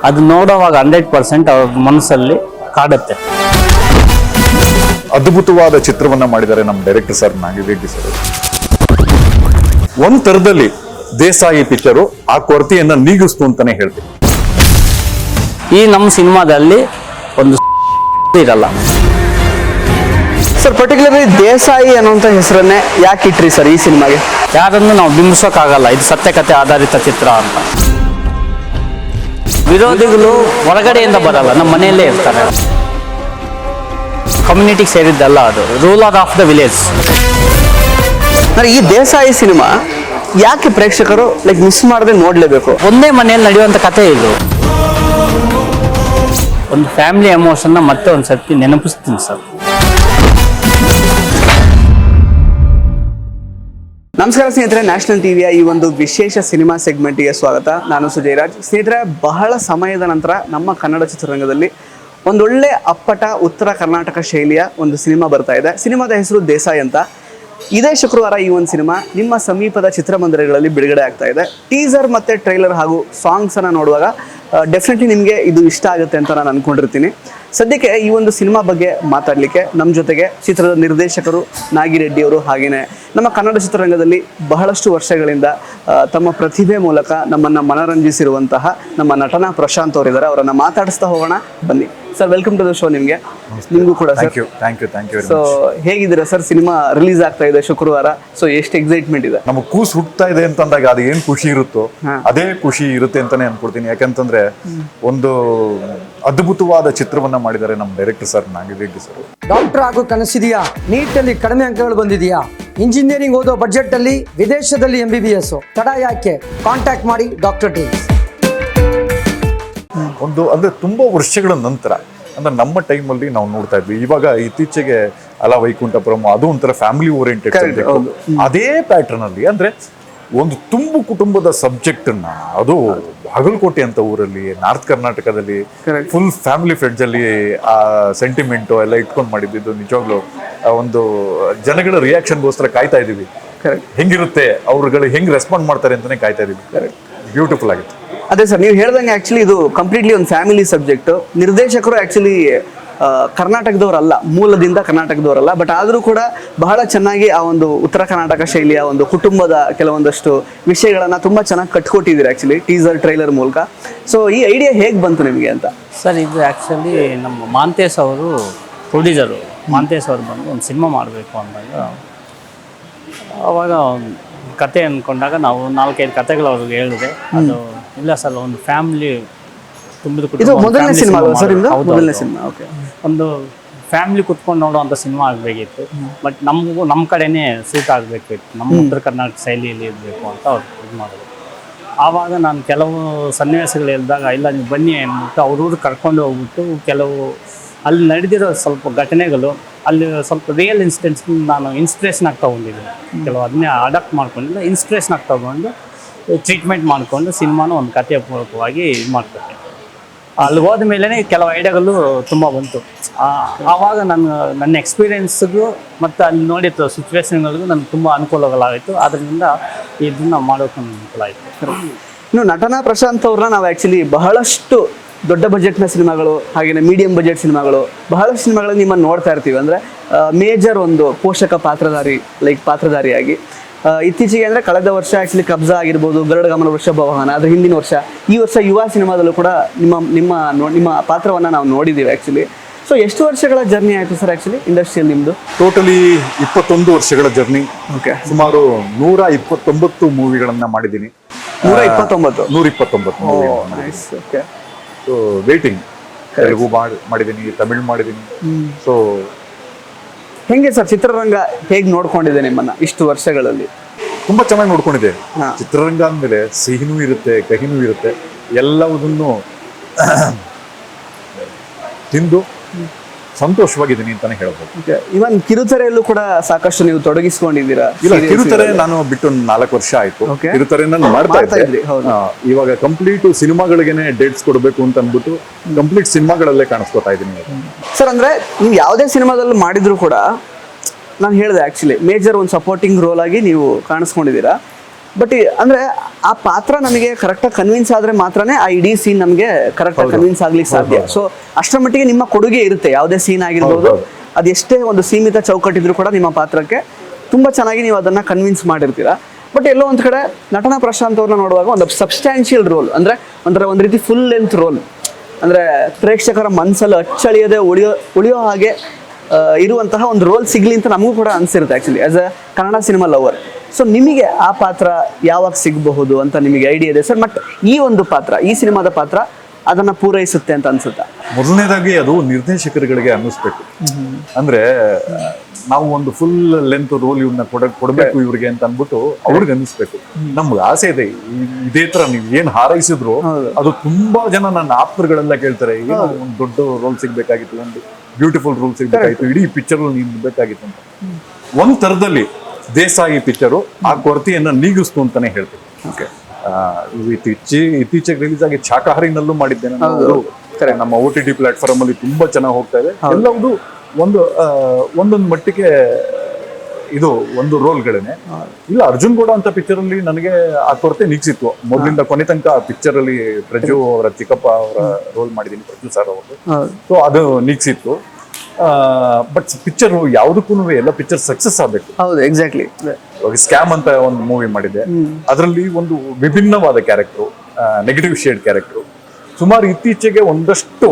ಅದು ನೋಡುವಾಗ 100% ಅವ್ರ ಮನಸ್ಸಲ್ಲಿ ಕಾಡುತ್ತೆ. ಅದ್ಭುತವಾದ ಚಿತ್ರವನ್ನ ಮಾಡಿದ್ದಾರೆ ನಮ್ಮ ಡೈರೆಕ್ಟರ್ ಸರ್ ನಾಗಿರೆಡ್ಡಿ ಸರ್. ಒಂದ್ ತರದಲ್ಲಿ ದೇಸಾಯಿ ಪಿಕ್ಚರು ಆ ಕೊರತೆಯನ್ನ ನೀಗಿಸ್ತು ಅಂತಾನೆ ಹೇಳ್ತೀನಿ. ಈ ನಮ್ಮ ಸಿನಿಮಾದಲ್ಲಿ ಒಂದು ಇರಲ್ಲ ಸರ್. ಪರ್ಟಿಕ್ಯುಲರ್ಲಿ ದೇಸಾಯಿ ಅನ್ನುವಂಥ ಹೆಸರನ್ನೇ ಯಾಕೆ ಇಟ್ರಿ ಸರ್ ಈ ಸಿನಿಮಾಗೆ? ಯಾರನ್ನು ನಾವು ಬಿಂಬಿಸೋಕ್ಕಾಗಲ್ಲ, ಇದು ಸತ್ಯಕಥೆ ಆಧಾರಿತ ಚಿತ್ರ ಅಂತ. ವಿರೋಧಿಗಳು ಹೊರಗಡೆಯಿಂದ ಬರಲ್ಲ, ನಮ್ಮ ಮನೆಯಲ್ಲೇ ಇರ್ತಾರೆ. ಕಮ್ಯುನಿಟಿಗೆ ಸೇರಿದ್ದಲ್ಲ, ಅದು ರೂಲರ್ ಆಫ್ ದ ವಿಲೇಜ್. ಈ ದೇಸಾಯಿ ಸಿನಿಮಾ ಯಾಕೆ ಪ್ರೇಕ್ಷಕರು ಮಿಸ್ ಮಾಡದೆ ನೋಡ್ಲೇಬೇಕು? ಒಂದೇ ಮನೆಯಲ್ಲಿ ನಡೆಯುವಂಥ ಕಥೆ ಇದು. ಒಂದು ಫ್ಯಾಮಿಲಿ ಎಮೋಷನ್ನ ಮತ್ತೆ ಒಂದು ಸರ್ತಿ ನೆನಪಿಸ್ತೀನಿ ಸರ್. ನಮಸ್ಕಾರ ಸ್ನೇಹಿತರೆ, ನ್ಯಾಷನಲ್ ಟಿವಿಯ ಈ ಒಂದು ವಿಶೇಷ ಸಿನಿಮಾ ಸೆಗ್ಮೆಂಟ್ಗೆ ಸ್ವಾಗತ. ನಾನು ಸುಜಯರಾಜ್. ಸ್ನೇಹಿತರೆ, ಬಹಳ ಸಮಯದ ನಂತರ ನಮ್ಮ ಕನ್ನಡ ಚಿತ್ರರಂಗದಲ್ಲಿ ಒಂದೊಳ್ಳೆ ಅಪ್ಪಟ ಉತ್ತರ ಕರ್ನಾಟಕ ಶೈಲಿಯ ಒಂದು ಸಿನಿಮಾ ಬರ್ತಾ ಇದೆ. ಸಿನಿಮಾದ ಹೆಸರು ದೇಸಾಯಿ ಅಂತ. ಇದೇ ಶುಕ್ರವಾರ ಈ ಒಂದು ಸಿನಿಮಾ ನಿಮ್ಮ ಸಮೀಪದ ಚಿತ್ರಮಂದಿರಗಳಲ್ಲಿ ಬಿಡುಗಡೆ ಆಗ್ತಾ ಇದೆ. ಟೀಸರ್ ಮತ್ತು ಟ್ರೈಲರ್ ಹಾಗೂ ಸಾಂಗ್ಸನ್ನು ನೋಡುವಾಗ ಡೆಫಿನೆಟ್ಲಿ ನಿಮಗೆ ಇದು ಇಷ್ಟ ಆಗುತ್ತೆ ಅಂತ ನಾನು ಅಂದ್ಕೊಂಡಿರ್ತೀನಿ. ಸದ್ಯಕ್ಕೆ ಈ ಒಂದು ಸಿನಿಮಾ ಬಗ್ಗೆ ಮಾತಾಡಲಿಕ್ಕೆ ನಮ್ಮ ಜೊತೆಗೆ ಚಿತ್ರದ ನಿರ್ದೇಶಕರು ನಾಗಿರೆಡ್ಡಿ ಅವರು, ಹಾಗೆಯೇ ನಮ್ಮ ಕನ್ನಡ ಚಿತ್ರರಂಗದಲ್ಲಿ ಬಹಳಷ್ಟು ವರ್ಷಗಳಿಂದ ತಮ್ಮ ಪ್ರತಿಭೆ ಮೂಲಕ ನಮ್ಮನ್ನು ಮನರಂಜಿಸಿರುವಂತಹ ನಮ್ಮ ನಟನಾ ಪ್ರಶಾಂತ್ ಅವರಿದ್ದಾರೆ. ಅವರನ್ನು ಮಾತಾಡಿಸ್ತಾ ಹೋಗೋಣ ಬನ್ನಿ. Sir, welcome to the show. ನಿಮಗೂ ಕೂಡ ಸರ್. Thank you. ಸೊ ಹೇಗಿದ್ದೀರಾ ಸರ್? ಸಿನಿಮಾ ರಿಲೀಸ್ ಆಗ್ತಾ ಇದೆ ಶುಕ್ರವಾರ. ಸೊ ಎಷ್ಟು ಎಕ್ಸೈಟ್ಮೆಂಟ್ ಇದೆ? ನಮಗೆ ಕೂಸು ಹುಟ್ಟುತ್ತಾ ಇದೆ ಅಂತಂದಾಗ ಅದು ಏನ್ ಖುಷಿ ಇರುತ್ತೋ ಅದೇ ಖುಷಿ ಇರುತ್ತೆ ಅಂತಾನೆ ಅನ್ಕೊಡ್ತೀನಿ. ಯಾಕಂತಂದ್ರೆ ಒಂದು ಅದ್ಭುತವಾದ ಚಿತ್ರವನ್ನ ಮಾಡಿದ್ದಾರೆ ನಮ್ಮ director sir Nagireddy sir. Doctor ಆಗೋ ಕನಸಿದೆಯಾ? ನೀಟಲ್ಲಿ ಕಡಿಮೆ ಅಂಕಗಳು ಬಂದಿದೆಯಾ? ಇಂಜಿನಿಯರಿಂಗ್ ಓದೋ ಬಜೆಟ್ ಅಲ್ಲಿ ವಿದೇಶದಲ್ಲಿ MBBS ತಡ ಯಾಕೆ? ಕಾಂಟ್ಯಾಕ್ಟ್ ಮಾಡಿ ಡಾಕ್ಟರ್ ಡ್ರೀಮ್ಸ್. ಒಂದು ಅಂದ್ರೆ ತುಂಬಾ ವರ್ಷಗಳ ನಂತರ ಅಂದ್ರೆ ನಮ್ಮ ಟೈಮಲ್ಲಿ ನಾವು ನೋಡ್ತಾ ಇದ್ವಿ. ಇವಾಗ ಇತ್ತೀಚೆಗೆ ಅಲ ವೈಕುಂಠಪುರಂ ಅದು ಒಂಥರ ಫ್ಯಾಮಿಲಿ ಓರಿಯೆಂಟೆಡ್ ಸಬ್ಜೆಕ್ಟ್. ಅದೇ ಪ್ಯಾಟರ್ನ್ ಅಲ್ಲಿ ಅಂದ್ರೆ ಒಂದು ತುಂಬು ಕುಟುಂಬದ ಸಬ್ಜೆಕ್ಟ್ ಅನ್ನ, ಅದು ಬಾಗಲಕೋಟೆ ಅಂತ ಊರಲ್ಲಿ ನಾರ್ತ್ ಕರ್ನಾಟಕದಲ್ಲಿ ಫುಲ್ ಫ್ಯಾಮಿಲಿ ಫ್ರೆಂಡ್ಸ್ ಅಲ್ಲಿ ಆ ಸೆಂಟಿಮೆಂಟ್ ಎಲ್ಲ ಇಟ್ಕೊಂಡು ಮಾಡಿದ್ದು ನಿಜವಾಗ್ಲೂ ಒಂದು ಜನಗಳ ರಿಯಾಕ್ಷನ್ಗೋಸ್ಕರ ಕಾಯ್ತಾ ಇದೀವಿ. ಹೆಂಗಿರುತ್ತೆ, ಅವ್ರುಗಳು ಹೆಂಗ್ ರೆಸ್ಪಾಂಡ್ ಮಾಡ್ತಾರೆ ಅಂತಾನೆ ಕಾಯ್ತಾ ಇದೀವಿ. ಬ್ಯೂಟಿಫುಲ್ ಆಗಿತ್ತು. ಅದೇ ಸರ್, ನೀವು ಹೇಳ್ದಂಗೆ ಆಕ್ಚುಲಿ ಇದು ಕಂಪ್ಲೀಟ್ಲಿ ಒಂದು ಫ್ಯಾಮಿಲಿ ಸಬ್ಜೆಕ್ಟ್. ನಿರ್ದೇಶಕರು ಆಕ್ಚುಲಿ ಕರ್ನಾಟಕದವರಲ್ಲ, ಮೂಲದಿಂದ ಕರ್ನಾಟಕದವರಲ್ಲ. ಬಟ್ ಆದರೂ ಕೂಡ ಬಹಳ ಚೆನ್ನಾಗಿ ಆ ಒಂದು ಉತ್ತರ ಕರ್ನಾಟಕ ಶೈಲಿಯ ಒಂದು ಕುಟುಂಬದ ಕೆಲವೊಂದಷ್ಟು ವಿಷಯಗಳನ್ನ ತುಂಬಾ ಚೆನ್ನಾಗಿ ಕಟ್ಕೊಟ್ಟಿದ್ದೀರಿ ಆಕ್ಚುಲಿ ಟೀಸರ್ ಟ್ರೈಲರ್ ಮೂಲಕ. ಸೊ ಈ ಐಡಿಯಾ ಹೇಗೆ ಬಂತು ನಿಮಗೆ ಅಂತ? ಸರ್, ಇದು ಆ್ಯಕ್ಚುಲಿ ನಮ್ಮ ಮಾಂತೇಶ್ ಅವರು ಪ್ರೊಡ್ಯೂಸರು. ಮಾಂತೇಶ್ ಅವರು ಬಂದು ಒಂದು ಸಿನಿಮಾ ಮಾಡಬೇಕು ಅಂದಾಗ ಅವಾಗ ಕತೆ ಅಂದ್ಕೊಂಡಾಗ ನಾವು 4-5 ಕತೆಗಳು ಅವ್ರಿಗೆ ಹೇಳಿದೆ. ಅದು ಇಲ್ಲ ಸರ್, ಒಂದು ಫ್ಯಾಮಿಲಿ ತುಂಬಿದ ಮೊದಲನೇ ಸಿನಿಮಾ ಸರ್, ಮೊದಲನೇ ಸಿನಿಮಾ. ಓಕೆ, ಒಂದು ಫ್ಯಾಮಿಲಿ ಕುತ್ಕೊಂಡು ನೋಡುವಂಥ ಸಿನಿಮಾ ಆಗಬೇಕಿತ್ತು. ಬಟ್ ನಮ್ಮ ಕಡೆನೇ ಸೂಟ್ ಆಗಬೇಕಿತ್ತು, ನಮ್ಮ ಉತ್ತರ ಕರ್ನಾಟಕ ಶೈಲಿಯಲ್ಲಿ ಇರಬೇಕು ಅಂತ ಅವ್ರು ಇದು ಮಾಡಿದ್ರು. ಆವಾಗ ನಾನು ಕೆಲವು ಸನ್ನಿವೇಶಗಳು ಹೇಳಿದಾಗ ಇಲ್ಲ ನೀವು ಬನ್ನಿ ಅಂದ್ಬಿಟ್ಟು ಅವ್ರವ್ರು ಕರ್ಕೊಂಡು ಹೋಗ್ಬಿಟ್ಟು ಕೆಲವು ಅಲ್ಲಿ ನಡೆದಿರೋ ಸ್ವಲ್ಪ ಘಟನೆಗಳು, ಅಲ್ಲಿ ಸ್ವಲ್ಪ ರಿಯಲ್ ಇನ್ಸಿಡೆಂಟ್ಸ್ ನಾನು ಇನ್ಸ್ಪಿರೇಷನ್ ಆಗಿ ತೊಗೊಂಡಿದ್ದೀನಿ. ಕೆಲವು ಅದನ್ನೇ ಅಡಾಪ್ಟ್ ಮಾಡ್ಕೊಂಡಿಲ್ಲ, ಇನ್ಸ್ಪಿರೇಷನ್ ಆಗಿ ತೊಗೊಂಡು ಟ್ರೀಟ್ಮೆಂಟ್ ಮಾಡಿಕೊಂಡು ಸಿನಿಮಾನ ಒಂದು ಕಥೆಯ ಪೂರ್ವಕವಾಗಿ ಇದು ಮಾಡ್ಕೊಟ್ಟೆ. ಅಲ್ಲಿ ಹೋದ ಮೇಲೇ ಕೆಲವು ಐಡಿಯಾಗಳು ತುಂಬ ಬಂತು. ಆವಾಗ ನನ್ನ ಎಕ್ಸ್ಪೀರಿಯೆನ್ಸ್ಗೂ ಮತ್ತು ಅಲ್ಲಿ ನೋಡಿದ ಸಿಚುವೇಶನ್ಗಳಿಗೂ ನನಗೆ ತುಂಬ ಅನುಕೂಲಗಳಾಯಿತು. ಅದರಿಂದ ಇದನ್ನು ಮಾಡೋಕೆ ಅನುಕೂಲ ಆಯಿತು. ಇನ್ನು ನಟನಾ ಪ್ರಶಾಂತ್ ಅವ್ರನ್ನ ನಾವು ಆ್ಯಕ್ಚುಲಿ ಬಹಳಷ್ಟು ದೊಡ್ಡ ಬಜೆಟ್ನ ಸಿನಿಮಾಗಳು, ಹಾಗೆಯೇ ಮೀಡಿಯಂ ಬಜೆಟ್ ಸಿನಿಮಾಗಳು, ಬಹಳಷ್ಟು ಸಿನಿಮಾಗಳು ನಿಮ್ಮನ್ನು ನೋಡ್ತಾ ಇರ್ತೀವಿ. ಅಂದರೆ ಮೇಜರ್ ಒಂದು ಪೋಷಕ ಪಾತ್ರಧಾರಿಯಾಗಿ ಇತ್ತೀಚೆಗೆ ಅಂದರೆ ಕಳೆದ ವರ್ಷ ಆ್ಯಕ್ಚುಲಿ ಕಬ್ಜಾ ಆಗಿರ್ಬೋದು, ಗರುಡಗಮನ, ವೃಷಭವಾಹನ, ಅದ್ರ ಹಿಂದಿನ ವರ್ಷ, ಈ ವರ್ಷ ಯುವ ಸಿನಿಮಾದಲ್ಲೂ ಕೂಡ ನಿಮ್ಮ ಪಾತ್ರವನ್ನು ನಾವು ನೋಡಿದ್ದೀವಿ ಆ್ಯಕ್ಚುಲಿ. ಸೊ ಎಷ್ಟು ವರ್ಷಗಳ ಜರ್ನಿ ಆಯಿತು ಸರ್ ಆ್ಯಕ್ಚುಲಿ ಇಂಡಸ್ಟ್ರಿಯಲ್ಲಿ ನಿಮ್ಮದು? ಟೋಟಲಿ 21 ವರ್ಷಗಳ ಜರ್ನಿ. ಓಕೆ, ಸುಮಾರು 129 ಮೂವಿಗಳನ್ನ ಮಾಡಿದ್ದೀನಿ. 129. ಓಕೆ. ಸೊ ವೇಟಿಂಗ್, ತೆಲುಗು ಮಾಡಿದ್ದೀನಿ, ತಮಿಳ್ ಮಾಡಿದ್ದೀನಿ. ಸೊ ಹೆಂಗೆ ಸರ್ ಚಿತ್ರರಂಗ ಹೇಗೆ ನೋಡ್ಕೊಂಡಿದೆ ನಿಮ್ಮನ್ನ ಇಷ್ಟು ವರ್ಷಗಳಲ್ಲಿ? ತುಂಬಾ ಚೆನ್ನಾಗಿ ನೋಡ್ಕೊಂಡಿದೆ. ಚಿತ್ರರಂಗ ಅಂದಮೇಲೆ ಸಿಹಿನೂ ಇರುತ್ತೆ, ಕಹಿನೂ ಇರುತ್ತೆ. ಎಲ್ಲವುದನ್ನು ತಿಂದು ಸಂತೋಷವಾಗಿದ್ದೀನಿ ಅಂತಾನೆ ಹೇಳ್ಬೋದು. ಇವನ್ ಕಿರುತೆರೆಯಲ್ಲೂ ಕೂಡ ಸಾಕಷ್ಟು ನೀವು ತೊಡಗಿಸ್ಕೊಂಡಿದ್ದೀರಾ? ಇಲ್ಲ, ಕಿರುತೆರೆ ನಾನು ಬಿಟ್ಟು 4 ವರ್ಷ ಆಯ್ತು. ಕಿರುತೆರೆ ನಾನು ಮಾಡ್ತಾ ಇದ್ದೆ. ಇವಾಗ ಕಂಪ್ಲೀಟ್ ಸಿನಿಮಾಗಳಿಗೇನೆ ಡೇಟ್ಸ್ ಕೊಡಬೇಕು ಅಂತ ಅಂದ್ಬಿಟ್ಟು ಕಂಪ್ಲೀಟ್ ಸಿನಿಮಾಗಳಲ್ಲೇ ಕಾಣಿಸ್ಕೊತಾ ಇದ್ದೀನಿ ಸರ್. ಅಂದ್ರೆ ನೀವು ಯಾವುದೇ ಸಿನಿಮಾದಲ್ಲಿ ಮಾಡಿದ್ರು ಕೂಡ ನಾನು ಹೇಳಿದೆ ಆಕ್ಚುಲಿ ಮೇಜರ್ ಒಂದು ಸಪೋರ್ಟಿಂಗ್ ರೋಲ್ ಆಗಿ ನೀವು ಕಾಣಿಸ್ಕೊಂಡಿದ್ದೀರಾ. ಬಟ್ ಅಂದ್ರೆ ಆ ಪಾತ್ರ ನಮಗೆ ಕರೆಕ್ಟಾಗಿ ಕನ್ವಿನ್ಸ್ ಆದ್ರೆ ಮಾತ್ರನೇ ಆ ಇಡೀ ಸೀನ್ ನಮಗೆ ಕರೆಕ್ಟಾಗಿ ಕನ್ವಿನ್ಸ್ ಆಗ್ಲಿಕ್ಕೆ ಸಾಧ್ಯ. ಸೊ ಅಷ್ಟರ ಮಟ್ಟಿಗೆ ನಿಮ್ಮ ಕೊಡುಗೆ ಇರುತ್ತೆ, ಯಾವುದೇ ಸೀನ್ ಆಗಿರ್ಬೋದು, ಅದೆಷ್ಟೇ ಒಂದು ಸೀಮಿತ ಚೌಕಟ್ಟಿದ್ರು ಕೂಡ ನಿಮ್ಮ ಪಾತ್ರಕ್ಕೆ ತುಂಬಾ ಚೆನ್ನಾಗಿ ನೀವು ಅದನ್ನ ಕನ್ವಿನ್ಸ್ ಮಾಡಿರ್ತೀರಾ. ಬಟ್ ಎಲ್ಲೋ ಒಂದ್ ಕಡೆ ನಟನ ಪ್ರಶಾಂತ್ ಅವ್ರನ್ನ ನೋಡುವಾಗ ಒಂದು ಸಬ್ಸ್ಟ್ಯಾನ್ಷಿಯಲ್ ರೋಲ್, ಅಂದ್ರೆ ಒಂದ್ ರೀತಿ ಫುಲ್ ಲೆಂತ್ ರೋಲ್, ಅಂದ್ರೆ ಪ್ರೇಕ್ಷಕರ ಮನಸ್ಸಲ್ಲಿ ಅಚ್ಚಳಿಯದೆ ಉಳಿಯೋ ಹಾಗೆ ಇರುವಂತಹ ಒಂದು ರೋಲ್ ಸಿಗ್ಲಿ ಅಂತ ನಮಗೂ ಕೂಡ ಅನ್ಸಿರುತ್ತೆ actually as a Kannada cinema lover. So ನಿಮಗೆ ಆ ಪಾತ್ರ ಯಾವಾಗ ಸಿಗಬಹುದು ಅಂತ ನಿಮಗೆ ಐಡಿಯಾ ಇದೆ ಸರ್? ಬಟ್ ಈ ಒಂದು ಪಾತ್ರ, ಈ ಸಿನಿಮಾದ ಪಾತ್ರ ಅದನ್ನ ಪೂರೈಸುತ್ತೆ ಅಂತ ಅನ್ಸುತ್ತಾ? ಮೊದಲನೇದಾಗಿ ಅದು ನಿರ್ದೇಶಕರುಗಳಿಗೆ ಅನ್ನಿಸ್ಬೇಕು. ಅಂದ್ರೆ ನಾವು ಒಂದು ಫುಲ್ ಲೆಂತ್ ರೋಲ್ ಇವ್ರನ್ನ ಕೊಡಬೇಕು ಇವ್ರಿಗೆ ಅಂತ ಅನ್ಬಿಟ್ಟು ಅವ್ರಿಗೆ ಅನ್ನಿಸ್ಬೇಕು. ನಮ್ಗೆ ಆಸೆ ಇದೆ ಇದೇ ತರ ನೀವು ಏನ್ ಹಾರೈಸಿದ್ರು ಅದು ತುಂಬಾ ಜನ ನನ್ನ ಆಪ್ತರುಗಳೆಲ್ಲ ಕೇಳ್ತಾರೆ, ಏನೋ ಒಂದು ದೊಡ್ಡ ರೋಲ್ ಸಿಗ್ಬೇಕಾಗಿತ್ತು, ಒಂದು ಬ್ಯೂಟಿಫುಲ್ ರೋಲ್ ಸಿಗ್ಬೇಕಾಗಿತ್ತು, ಇಡೀ ಪಿಕ್ಚರ್ ನೀನು ಬೇಕಾಗಿತ್ತು ಅಂತ. ಒಂದ್ ತರದಲ್ಲಿ ದೇಸಾಯಿ ಪಿಕ್ಚರು ಆ ಕೊರತೆಯನ್ನ ನೀಗಿಸ್ತು ಅಂತಾನೆ ಹೇಳ್ತೀವಿ. ಇತ್ತೀಚೆಗೆ ರಿಲೀಸ್ ಆಗಿ ಶಾಕಾಹಾರಿನಲ್ಲೂ ಮಾಡಿದ್ದೇನೆ. ನಮ್ಮ OTT ಪ್ಲಾಟ್ಫಾರ್ಮ್ ಅಲ್ಲಿ ತುಂಬಾ ಚೆನ್ನಾಗಿ ಹೋಗ್ತಾ ಇದೆ. ಎಲ್ಲವುದು ಒಂದೊಂದು ಮಟ್ಟಿಗೆ ಇದು ಒಂದು ರೋಲ್ಗಳೇನೆ. ಇಲ್ಲ ಅರ್ಜುನ್ ಗೌಡ ಅಂತ ಪಿಕ್ಚರ್ ಅಲ್ಲಿ ನನಗೆ ಆ ಕೊರತೆ ನೀಗಿಸಿತ್ತು. ಮೊದಲಿಂದ ಕೊನೆ ತನಕ ಆ ಪಿಕ್ಚರ್ ಅಲ್ಲಿ ಪ್ರಜು ಅವರ ಚಿಕ್ಕಪ್ಪ ಅವರ ರೋಲ್ ಮಾಡಿದೀನಿ, ಪ್ರಜು ಸರ್ ಅವರು. ಸೊ ಅದು ನೀಗಿಸಿತ್ತು. ಬಟ್ ಪಿಕ್ಚರ್ ಯಾವುದಕ್ಕೂ ಎಲ್ಲ ಪಿಕ್ಚರ್ ಸಕ್ಸಸ್ ಆಗ್ಬೇಕು. ಹೌದು, ಎಕ್ಸಾಕ್ಟ್ಲಿ. ಸ್ಕ್ಯಾಮ್ ಅಂತ ಒಂದು ಮೂವಿ ಮಾಡಿದೆ, ಅದರಲ್ಲಿ ಒಂದು ವಿಭಿನ್ನವಾದ ಕ್ಯಾರೆಕ್ಟರ್, ನೆಗೆಟಿವ್ ಶೇಡ್ ಕ್ಯಾರೆಕ್ಟರ್. ಸುಮಾರು ಇತ್ತೀಚೆಗೆ ಒಂದಷ್ಟು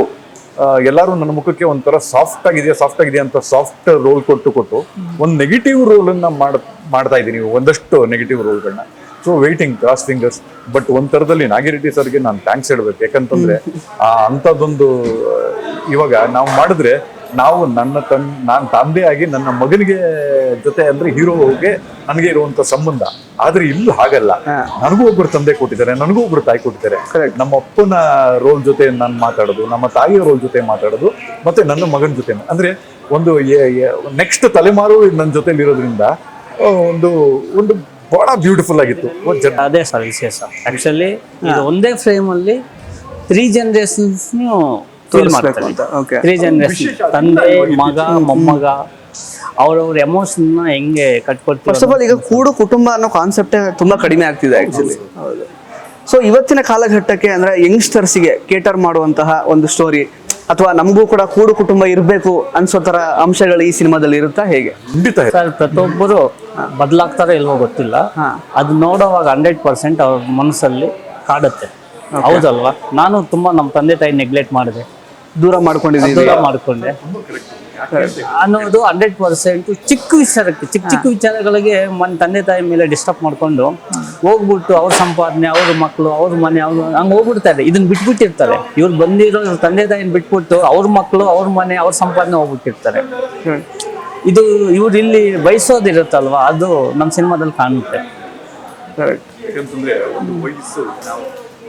ಎಲ್ಲರೂ ನನ್ನ ಮುಖಕ್ಕೆ ಒಂಥರ ಸಾಫ್ಟ್ ಆಗಿದೆ ಅಂತ ಸಾಫ್ಟ್ ರೋಲ್ ಕೊಟ್ಟು ಒಂದು ನೆಗೆಟಿವ್ ರೋಲ್ ಅನ್ನ ಮಾಡ್ತಾ ಇದ್ದೀನಿ, ಒಂದಷ್ಟು ನೆಗೆಟಿವ್ ರೋಲ್ಗಳನ್ನ. So waiting, cross fingers. But ಒಂದ್ ತರದಲ್ಲಿ ನಾಗಿರೆಡ್ಡಿ ಸರ್ಗೆ ನಾನು ಥ್ಯಾಂಕ್ಸ್ ಹೇಳ್ಬೇಕು. ಯಾಕಂತಂದ್ರೆ ಅಂಥದ್ದೊಂದು ಇವಾಗ ನಾವು ಮಾಡಿದ್ರೆ ನಾವು ನಾನು ತಂದೆಯಾಗಿ ನನ್ನ ಮಗನಿಗೆ ಜೊತೆ ಅಂದ್ರೆ ಹೀರೋಗೆ ನನಗೆ ಇರುವಂತ ಸಂಬಂಧ. ಆದ್ರೆ ಇಲ್ಲಿ ಹಾಗಲ್ಲ, ನನಗೂ ಒಬ್ರು ತಂದೆ ಕೊಟ್ಟಿದ್ದಾರೆ, ನನಗೂ ಒಬ್ರು ತಾಯಿ ಕೊಟ್ಟಿದ್ದಾರೆ. ನಮ್ಮ ಅಪ್ಪನ ರೋಲ್ ಜೊತೆ ನಾನು ಮಾತಾಡೋದು, ನಮ್ಮ ತಾಯಿಯ ರೋಲ್ ಜೊತೆ ಮಾತಾಡೋದು, ಮತ್ತೆ ನನ್ನ ಮಗನ ಜೊತೆ ಅಂದ್ರೆ ಒಂದು ನೆಕ್ಸ್ಟ್ ತಲೆಮಾರು ನನ್ನ ಜೊತೆಲಿ ಇರೋದ್ರಿಂದ ಒಂದು ಒಂದು ಬಹಳ ಬ್ಯೂಟಿಫುಲ್ ಆಗಿತ್ತು. ಅದೇ ಸರ್ ವಿಶೇಷ. ಆಕ್ಚುಲಿ ಇದು ಒಂದೇ ಫ್ರೇಮ್ ಅಲ್ಲಿ 3 ಜನರೇಷನ್ಸ್ ಫೀಲ್ ಮಾಡ್ತಾರೆ. 3 ಜನರೇಷನ್, ತಂದೆ, ಮಗ, ಮೊಮ್ಮಗ, ಅವ್ರವ್ರ ಎಮೋಷನ್ ಹೆಂಗೆ ಕಟ್ಕೊಡ್ತಾರೆ. ಫಸ್ಟ್ ಆಫ್ ಆಲ್ ಈಗ ಕೂಡು ಕುಟುಂಬ ಅನ್ನೋ ಕಾನ್ಸೆಪ್ಟ್ ತುಂಬಾ ಕಡಿಮೆ ಆಗ್ತಿದೆ ಆಕ್ಚುಲಿ. ಸೊ ಇವತ್ತಿನ ಕಾಲಘಟ್ಟಕ್ಕೆ ಅಂದ್ರೆ ಯಂಗ್ಸ್ಟರ್ಸ್ಗೆ ಕೇಟರ್ ಮಾಡುವಂತಹ ಒಂದು ಸ್ಟೋರಿ, ಅಥವಾ ನಮಗೂ ಕೂಡ ಕೂಡು ಕುಟುಂಬ ಇರಬೇಕು ಅನ್ಸೋ ತರ ಅಂಶಗಳು ಈ ಸಿನಿಮಾದಲ್ಲಿ ಇರುತ್ತಾ, ಹೇಗೆ? ಸರ್ ಪ್ರತಿಯೊಬ್ಬರು ಬದಲಾಗ್ತಾರೋ ಇಲ್ವೋ ಗೊತ್ತಿಲ್ಲ, ಅದು ನೋಡೋವಾಗ 100% ಅವ್ರ ಮನಸ್ಸಲ್ಲಿ ಕಾಡುತ್ತೆ. ಹೌದಲ್ವಾ? ನಾನು ತುಂಬಾ ನಮ್ಮ ತಂದೆ ತಾಯಿ ನೆಗ್ಲೆಕ್ಟ್ ಮಾಡಿದೆ, ದೂರ ಮಾಡ್ಕೊಂಡೆ ಅನ್ನೋದು 100%. ಚಿಕ್ಕ ವಿಚಾರಕ್ಕೆ ಚಿಕ್ಕ ವಿಚಾರಗಳಿಗೆ ತಂದೆ ತಾಯಿ ಮೇಲೆ ಡಿಸ್ಟರ್ಬ್ ಮಾಡ್ಕೊಂಡು ಹೋಗ್ಬಿಟ್ಟು ಅವ್ರ ಸಂಪಾದನೆ, ಅವ್ರ ಮಕ್ಕಳು, ಅವ್ರ ಮನೆ, ಹಂಗೆ ಹೋಗ್ಬಿಡ್ತಾರೆ. ಇದನ್ನ ಬಿಟ್ಬಿಟ್ಟಿರ್ತಾರೆ. ಇವ್ರು ಬಂದಿರೋ ತಂದೆ ತಾಯಿನ ಬಿಟ್ಬಿಟ್ಟು ಅವ್ರ ಮಕ್ಕಳು, ಅವ್ರ ಮನೆ, ಅವ್ರ ಸಂಪಾದನೆ ಹೋಗ್ಬಿಟ್ಟಿರ್ತಾರೆ. ಇದು ಇವ್ರು ಇಲ್ಲಿ ಬಯಸೋದಿರುತ್ತಲ್ವಾ, ಅದು ನಮ್ಮ ಸಿನಿಮಾದಲ್ಲಿ ಕಾಣುತ್ತೆ. ಯಾಕಂತಂದ್ರೆ ಒಂದು ವಯಸ್ಸು,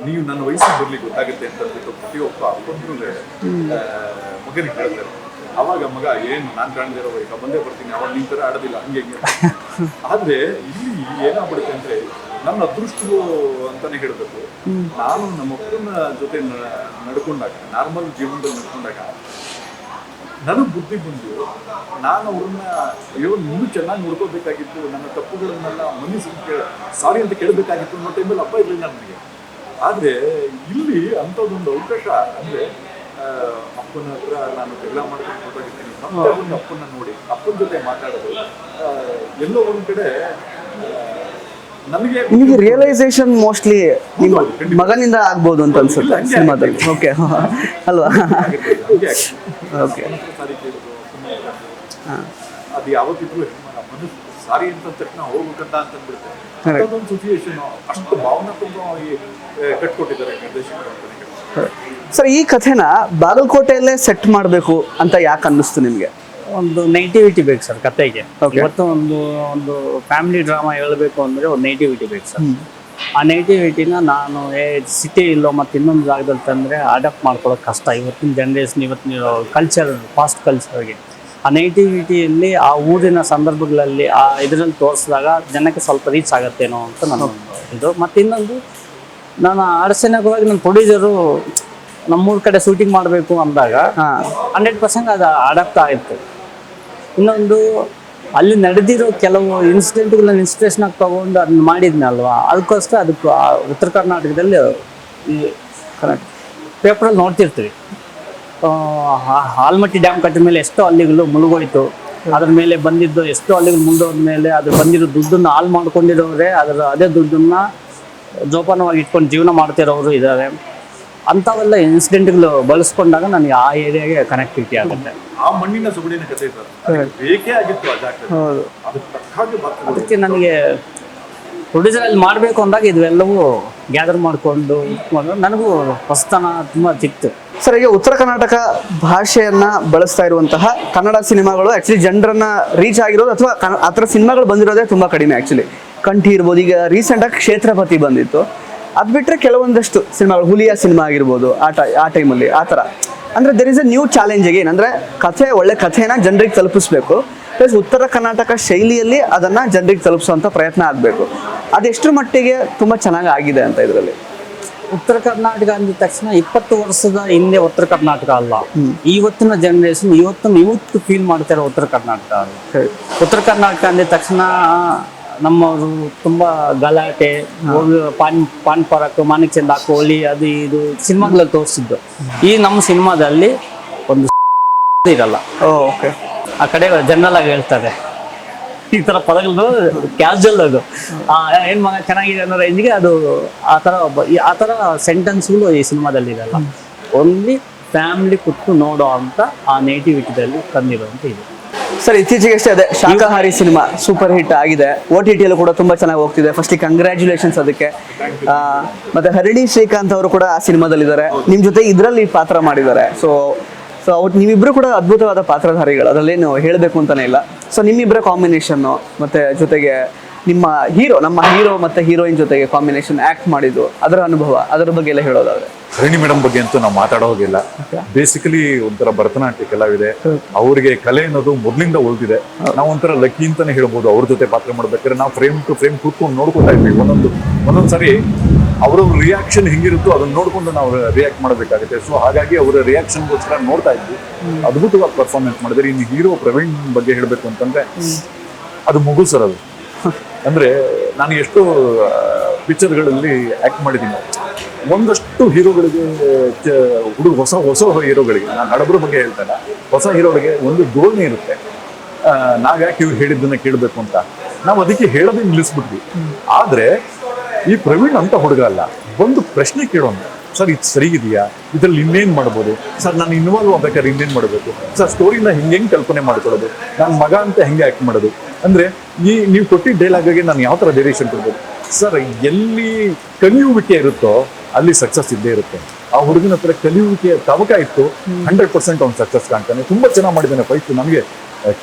ನೀವು ನನ್ನ ವಯಸ್ಸಿಗೆ ಬರ್ಲಿಕ್ಕೆ ಗೊತ್ತಾಗುತ್ತೆ ಅಂತ ಪ್ರತಿಯೊಬ್ಬ ಅಪ್ಪಂದ್ರೂ ಮಗನಿಗೆ ಹೇಳ್ತಾರೆ. ಅವಾಗ ಮಗ ಏನು ನಾನು ಕಾಣದಿರೋ ವಯಸ್ಸು ಬಂದೇ ಬರ್ತೀನಿ, ಅವಾಗ ನಿನ್ ತರ ಆಡೋದಿಲ್ಲ, ಹಂಗೆ ಆದ್ರೆ ಇಲ್ಲಿ ಏನಾಗ್ಬಿಡುತ್ತೆ ಅಂದ್ರೆ ನನ್ನ ಅದೃಷ್ಟವು ಅಂತಾನೆ ಹೇಳ್ಬೇಕು. ನಾನು ನಮ್ಮ ಅಪ್ಪನ ಜೊತೆ ನಡ್ಕೊಂಡಾಗ, ನಾರ್ಮಲ್ ಜೀವನದಲ್ಲಿ ನಡ್ಕೊಂಡಾಗ ನನಗೆ ಬುದ್ಧಿ ಬಂದು ನಾನು ಅವ್ರನ್ನ ಇನ್ನೂ ಚೆನ್ನಾಗಿ ನೋಡ್ಕೋಬೇಕಾಗಿತ್ತು, ನನ್ನ ತಪ್ಪುಗಳನ್ನೆಲ್ಲ ಮನ್ನಿಸಿ ಸಾರಿ ಅಂತ ಕೇಳಬೇಕಾಗಿತ್ತು ಅನ್ನೋ ಟೈಮಲ್ಲಿ ಅಪ್ಪ ಇರಲಿಲ್ಲ ನನಗೆ. ಆದ್ರೆ ಇಲ್ಲಿ ಅಂಥದ್ದೊಂದು ಅವಕಾಶ ಅಂದ್ರೆ ಅಪ್ಪನ ಹತ್ರ ನಾನು ಜಗಳ ಮಾಡ್ಕೊಂಡು ಹೊರಟೋಗಿರ್ತೀನಿ, ಮತ್ತೆ ಒಂದು ಅಪ್ಪನ ನೋಡಿ ಅಪ್ಪನ ಜೊತೆ ಮಾತಾಡೋದು ಎಲ್ಲೋ ಒಂದ್ ಕಡೆ ನನಗೆ ರಿಯಲೈಸೇಷನ್ ಮೋಸ್ಟ್ಲಿ ಮಗನಿಂದ ಆಗ್ಬೋದು ಅಂತ ಅನ್ಸುತ್ತೆ ಸಿನಿಮಾದಲ್ಲಿ. ಓಕೆ ಅಲ್ವಾ? ಓಕೆ, ಅದು ಯಾವತ್ತಿದ್ರು ಮನಸ್ಸು ಸಾರಿ ಅಂತ ತಕ್ಷಣ ಹೋಗ್ಬೇಕಂತ ಅಂತಂದ್ಬಿಡುತ್ತೆ. ಅದೊಂದು ಸಿಚುಯೇಷನ್ ಅಷ್ಟು ಭಾವನಾತ್ಮಕವಾಗಿ ಕಟ್ಕೊಟ್ಟಿದ್ದಾರೆ ನಿರ್ದೇಶಕರು. ಸರ್, ಈ ಕಥೆನ ಬಾಗಲಕೋಟೆಯಲ್ಲೇ ಸೆಟ್ ಮಾಡಬೇಕು ಅಂತ ಯಾಕೆ ಅನ್ನಿಸ್ತು ನಿಮಗೆ? ಒಂದು ನೆಗೆಟಿವಿಟಿ ಬೇಕು ಸರ್ ಕತೆಗೆ. ಇವತ್ತು ಒಂದು ಫ್ಯಾಮಿಲಿ ಡ್ರಾಮಾ ಹೇಳಬೇಕು ಅಂದ್ರೆ ಒಂದು ನೆಗೆಟಿವಿಟಿ ಬೇಕು ಸರ್. ಆ ನೆಗೆಟಿವಿಟಿನ ನಾನು ಸಿಟಿ ಇಲ್ಲೋ ಮತ್ತು ಇನ್ನೊಂದು ಜಾಗದಲ್ಲಿ ತಂದರೆ ಅಡಾಪ್ಟ್ ಮಾಡ್ಕೊಳ್ಳೋದು ಕಷ್ಟ. ಇವತ್ತಿನ ಜನ್ರೇಷನ್, ಇವತ್ತಿನ ಕಲ್ಚರ್, ಫಾಸ್ಟ್ ಕಲ್ಚರ್ಗೆ ಆ ನೆಗೆಟಿವಿಟಿಯಲ್ಲಿ ಆ ಊರಿನ ಸಂದರ್ಭಗಳಲ್ಲಿ ಆ ಇದರಲ್ಲಿ ತೋರಿಸಿದಾಗ ಜನಕ್ಕೆ ಸ್ವಲ್ಪ ರೀಚ್ ಆಗುತ್ತೇನೋ ಅಂತ ನಾನು ಇದು. ಮತ್ತು ಇನ್ನೊಂದು, ನಾನು ಅರಸನಾಗಿ ನನ್ನ ಪ್ರೊಡ್ಯೂಸರು ನಮ್ಮೂರ ಕಡೆ ಶೂಟಿಂಗ್ ಮಾಡಬೇಕು ಅಂದಾಗ 100% ಅದು ಅಡಾಪ್ಟ್ ಆಗಿತ್ತು. ಇನ್ನೊಂದು ಅಲ್ಲಿ ನಡೆದಿರೋ ಕೆಲವು ಇನ್ಸಿಡೆಂಟ್ಗಳನ್ನ ಇನ್ಸ್ಪಿರೇಷನ್ ಆಗಿ ತಗೊಂಡು ಅದನ್ನ ಮಾಡಿದ್ನಲ್ವಾ, ಅದಕ್ಕೋಸ್ಕರ ಅದಕ್ಕೆ ಉತ್ತರ ಕರ್ನಾಟಕದಲ್ಲಿ ಈ ಪೇಪರಲ್ಲಿ ನೋಡ್ತಿರ್ತೀವಿ. ಆಲ್ಮಟ್ಟಿ ಡ್ಯಾಮ್ ಕಟ್ಟಿದ ಮೇಲೆ ಎಷ್ಟೋ ಹಳ್ಳಿಗಳು ಮುಳುಗೋಯ್ತು, ಅದ್ರ ಮೇಲೆ ಬಂದಿದ್ದು ಎಷ್ಟೋ ಹಳ್ಳಿಗಳು ಮುಳುಗೋದ ಮೇಲೆ ಅದ್ರ ಬಂದಿರೋ ದುಡ್ಡನ್ನು ಹಾಳು ಮಾಡ್ಕೊಂಡಿರೋರೆ ಅದೇ ದುಡ್ಡನ್ನ ಜೋಪಾನವಾಗಿ ಇಟ್ಕೊಂಡು ಜೀವನ ಮಾಡ್ತಿರೋರು ಇದ್ದಾರೆ. ಅಂಥವೆಲ್ಲ ಇನ್ಸಿಡೆಂಟ್ಗಳು ಬಳಸ್ಕೊಂಡಾಗ ನನಗೆ ಆ ಏರಿಯಾಗೆ ಕನೆಕ್ಟಿವಿಟಿ ಆಗುತ್ತೆ. ಆ ಮಣ್ಣಿನ ಸುಗುಡಿನ ಕಥೆ ಸರ್, ಬೇಕೇ ಆಗಿತ್ತು ಆ ಜಾಗದಲ್ಲಿ. ಅದಕ್ಕೆ ನನಗೆ ಪ್ರೊಡ್ಯೂಸರಲ್ಲಿ ಮಾಡಬೇಕು ಅಂದಾಗ ಇವೆಲ್ಲವೂ ಗ್ಯಾದರ್ ಮಾಡಿಕೊಂಡು ನನಗೂ ಹೊಸತನ ತುಂಬ ಸಿಕ್ತು. ಸರ್, ಈಗ ಉತ್ತರ ಕರ್ನಾಟಕ ಭಾಷೆಯನ್ನ ಬಳಸ್ತಾ ಇರುವಂತಹ ಕನ್ನಡ ಸಿನಿಮಾಗಳು ಆಕ್ಚುಲಿ ಜನರನ್ನ ರೀಚ್ ಆಗಿರೋದು ಅಥವಾ ಆ ಥರ ಸಿನಿಮಾಗಳು ಬಂದಿರೋದೇ ತುಂಬಾ ಕಡಿಮೆ. ಆಕ್ಚುಲಿ ಕಂಠಿ ಇರ್ಬೋದು, ಈಗ ರೀಸೆಂಟಾಗಿ ಕ್ಷೇತ್ರಪತಿ ಬಂದಿತ್ತು. ಅದು ಬಿಟ್ಟರೆ ಕೆಲವೊಂದಷ್ಟು ಸಿನಿಮಾಗಳು, ಹುಲಿಯ ಸಿನಿಮಾ ಆಗಿರ್ಬೋದು, ಆ ಟೈಮಲ್ಲಿ ಆ ಥರ ಅಂದರೆ there is A new challenge. ಏನಂದರೆ ಒಳ್ಳೆ ಕಥೆನ ಜನರಿಗೆ ತಲುಪಿಸ್ಬೇಕು, ಪ್ಲಸ್ ಉತ್ತರ ಕರ್ನಾಟಕ ಶೈಲಿಯಲ್ಲಿ ಅದನ್ನು ಜನರಿಗೆ ತಲುಪಿಸುವಂಥ ಪ್ರಯತ್ನ ಆಗಬೇಕು. ಅದೆಷ್ಟರ ಮಟ್ಟಿಗೆ ತುಂಬ ಚೆನ್ನಾಗಿ ಆಗಿದೆ ಅಂತ ಇದರಲ್ಲಿ? ಉತ್ತರ ಕರ್ನಾಟಕ ಅಂದ ತಕ್ಷಣ 20 ವರ್ಷದ ಹಿಂದೆ ಉತ್ತರ ಕರ್ನಾಟಕ ಅಲ್ಲ, ಇವತ್ತಿನ ಜನರೇಷನ್ ಇವತ್ತು ಫೀಲ್ ಮಾಡ್ತಾರೆ ಉತ್ತರ ಕರ್ನಾಟಕ ಅಲ್ಲ. ಉತ್ತರ ಕರ್ನಾಟಕ ಅಂದ ತಕ್ಷಣ ನಮ್ಮವರು ತುಂಬಾ ಗಲಾಟೆ, ಪಾನ್ ಪರಾಕ್, ಮಾಣಿಕ್ ಚಂದ ಕೋಳಿ, ಅದು ಇದು ಸಿನಿಮಾಗಳಲ್ಲಿ ತೋರಿಸಿದ್ದು. ಈ ನಮ್ಮ ಸಿನಿಮಾದಲ್ಲಿ ಒಂದು ಇರಲ್ಲ. ಓಕೆ, ಆ ಕಡೆ ಜನರಲ್ ಆಗಿ ಹೇಳ್ತಾರೆ ಈ ತರ ಪದಗಳು, ಕ್ಯಾಶುವಲ್ ಅದು ಏನ್ ಮಗ ಚೆನ್ನಾಗಿದೆ ಅನ್ನೋ ರೇಂಜ್ಗೆ ಅದು ಆ ಥರ ಸೆಂಟೆನ್ಸ್ಗಳು ಈ ಸಿನಿಮಾದಲ್ಲಿ ಇರಲ್ಲ. ಓನ್ಲಿ ಫ್ಯಾಮಿಲಿ ಕುತ್ತು ನೋಡೋ ಅಂತ ಆ ನೇಟಿವಿಟಿದಲ್ಲಿ ತಂದಿರುವಂತ ಇದೆ. ಸರ್, ಇತ್ತೀಚೆಗಷ್ಟೇ ಅದೇ ಶಾಕಾಹಾರಿ ಸಿನಿಮಾ ಸೂಪರ್ ಹಿಟ್ ಆಗಿದೆ. OTT ಯಲ್ಲೂ ಕೂಡ ತುಂಬಾ ಚೆನ್ನಾಗಿ ಹೋಗ್ತಿದೆ. ಫಸ್ಟಿಗೆ ಕಂಗ್ರ್ಯಾಚುಲೇಷನ್ಸ್ ಅದಕ್ಕೆ. ಮತ್ತೆ ಹರಿಣಿ ಶ್ರೀಕಾಂತ್ ಅವರು ಕೂಡ ಆ ಸಿನಿಮಾದಲ್ಲಿದ್ದಾರೆ, ನಿಮ್ಮ ಜೊತೆ ಇದರಲ್ಲಿ ಪಾತ್ರ ಮಾಡಿದ್ದಾರೆ. ಸೊ ಅವ್ರು ನೀವಿಬ್ರು ಕೂಡ ಅದ್ಭುತವಾದ ಪಾತ್ರಧಾರಿಗಳು, ಅದರಲ್ಲೇನು ಹೇಳಬೇಕು ಅಂತಾನೆ ಇಲ್ಲ. ಸೊ ನಿಮ್ಮಿಬ್ಬರ ಕಾಂಬಿನೇಷನ್ನು ಮತ್ತೆ ಜೊತೆಗೆ ನಮ್ಮ ಹೀರೋ ಮತ್ತೆ ಹೀರೋಯಿನ್ ಜೊತೆಗೆ ಕಾಂಬಿನೇಷನ್ ಆಕ್ಟ್ ಮಾಡಿದ್ದು, ಅದರ ಅನುಭವ, ಅದರ ಬಗ್ಗೆ ಎಲ್ಲ ಹೇಳೋದಾದ್ರೆ? ಹರಿಣಿ ಮೇಡಮ್ ಬಗ್ಗೆ ಅಂತೂ ನಾವು ಮಾತಾಡೋ ಹೋಗಿಲ್ಲ. ಬೇಸಿಕಲಿ ಒಂಥರ ಭರತನಾಟ್ಯ ಕಲಾವಿದೆ, ಅವರಿಗೆ ಕಲೆ ಅನ್ನೋದು ಮೊದಲಿಂದ ಉಳಿದಿದೆ. ನಾವು ಒಂಥರ ಲಕ್ಕಿ ಅಂತಾನೆ ಹೇಳ್ಬೋದು. ಅವ್ರ ಜೊತೆ ಪಾತ್ರ ಮಾಡ್ಬೇಕಾದ್ರೆ ನಾವು ಫ್ರೇಮ್ ಟು ಫ್ರೇಮ್ ಕೂತ್ಕೊಂಡು ನೋಡ್ಕೊತಾ ಇದ್ವಿ. ಒಂದೊಂದ್ ಸರಿ ಅವ್ರವ್ರ ರಿಯಾಕ್ಷನ್ ಹೆಂಗಿರುತ್ತೋ ಅದನ್ನ ನೋಡ್ಕೊಂಡು ನಾವು ರಿಯಾಕ್ಟ್ ಮಾಡಬೇಕಾಗುತ್ತೆ. ಸೊ ಹಾಗಾಗಿ ಅವರ ರಿಯಾಕ್ಷನ್ಗೋಸ್ಕರ ನೋಡ್ತಾ ಇದ್ವಿ. ಅದ್ಭುತವಾಗಿ ಪರ್ಫಾರ್ಮೆನ್ಸ್ ಮಾಡಿದ್ರೆ. ಇನ್ನು ಹೀರೋ ಪ್ರವೀಣ್ ಬಗ್ಗೆ ಹೇಳ್ಬೇಕು ಅಂತಂದ್ರೆ ಅದು ಮುಗು ಸರ್. ಅದು ಅಂದ್ರೆ ನಾನು ಎಷ್ಟೋ ಪಿಕ್ಚರ್ಗಳಲ್ಲಿ ಆಕ್ಟ್ ಮಾಡಿದ್ದೀನಿ. ಒಂದಷ್ಟು ಹೀರೋಗಳಿಗೆ ಹೊಸ ಹೀರೋಗಳಿಗೆ, ನಾನು ಹಡಬ್ರ ಬಗ್ಗೆ ಹೇಳ್ತೇನೆ, ಹೊಸ ಹೀರೋಗಳಿಗೆ ಒಂದು ಧೋರಣೆ ಇರುತ್ತೆ, ನಾವ್ ಯಾಕೆ ಇವ್ರು ಹೇಳಿದ್ದನ್ನ ಕೇಳಬೇಕು ಅಂತ. ನಾವು ಅದಕ್ಕೆ ಹೇಳೋದೇ ನಿಲ್ಲಿಸ್ಬಿಟ್ವಿ. ಆದ್ರೆ ಈ ಪ್ರವೀಣ್ ಅಂತ ಹುಡುಗ ಅಲ್ಲ, ಒಂದು ಪ್ರಶ್ನೆ ಕೇಳೋಣ, ಸರ್ ಇದು ಸರಿ ಇದೆಯಾ, ಇದ್ರಲ್ಲಿ ಇನ್ನೇನ್ ಮಾಡ್ಬೋದು ಸರ್, ನಾನು ಇನ್ವಾಲ್ವ್ ಆಗ್ಬೇಕಾದ್ರೆ ಇನ್ನೇನ್ ಮಾಡಬೇಕು ಸರ್, ಸ್ಟೋರಿನ ಹೆಂಗೆ ಕಲ್ಪನೆ ಮಾಡ್ಕೊಳ್ಳೋದು, ನನ್ನ ಮಗ ಅಂತ ಹೆಂಗೆ ಆಕ್ಟ್ ಮಾಡೋದು, ಅಂದ್ರೆ ನೀವು ಕೊಟ್ಟಿದ್ದ ಡೈಲಾಗ್ಗೆ ನಾನು ಯಾವ ತರ ಡೈರೆಕ್ಷನ್ ಕೊಡ್ಬೋದು ಸರ್. ಎಲ್ಲಿ ಕಲಿಯುವಿಕೆ ಇರುತ್ತೋ ಅಲ್ಲಿ ಸಕ್ಸಸ್ ಇದ್ದೇ ಇರುತ್ತೆ. ಆ ಹುಡುಗನ ಹತ್ರ ಕಲಿಯುವಿಕೆಯ ತವಕ ಇತ್ತು, 100% ಅವ್ನು ಸಕ್ಸಸ್ ಕಾಣ್ತಾನೆ. ತುಂಬಾ ಚೆನ್ನಾಗಿ ಮಾಡಿದ್ದಾನೆ ಫೈಟ್. ನನಗೆ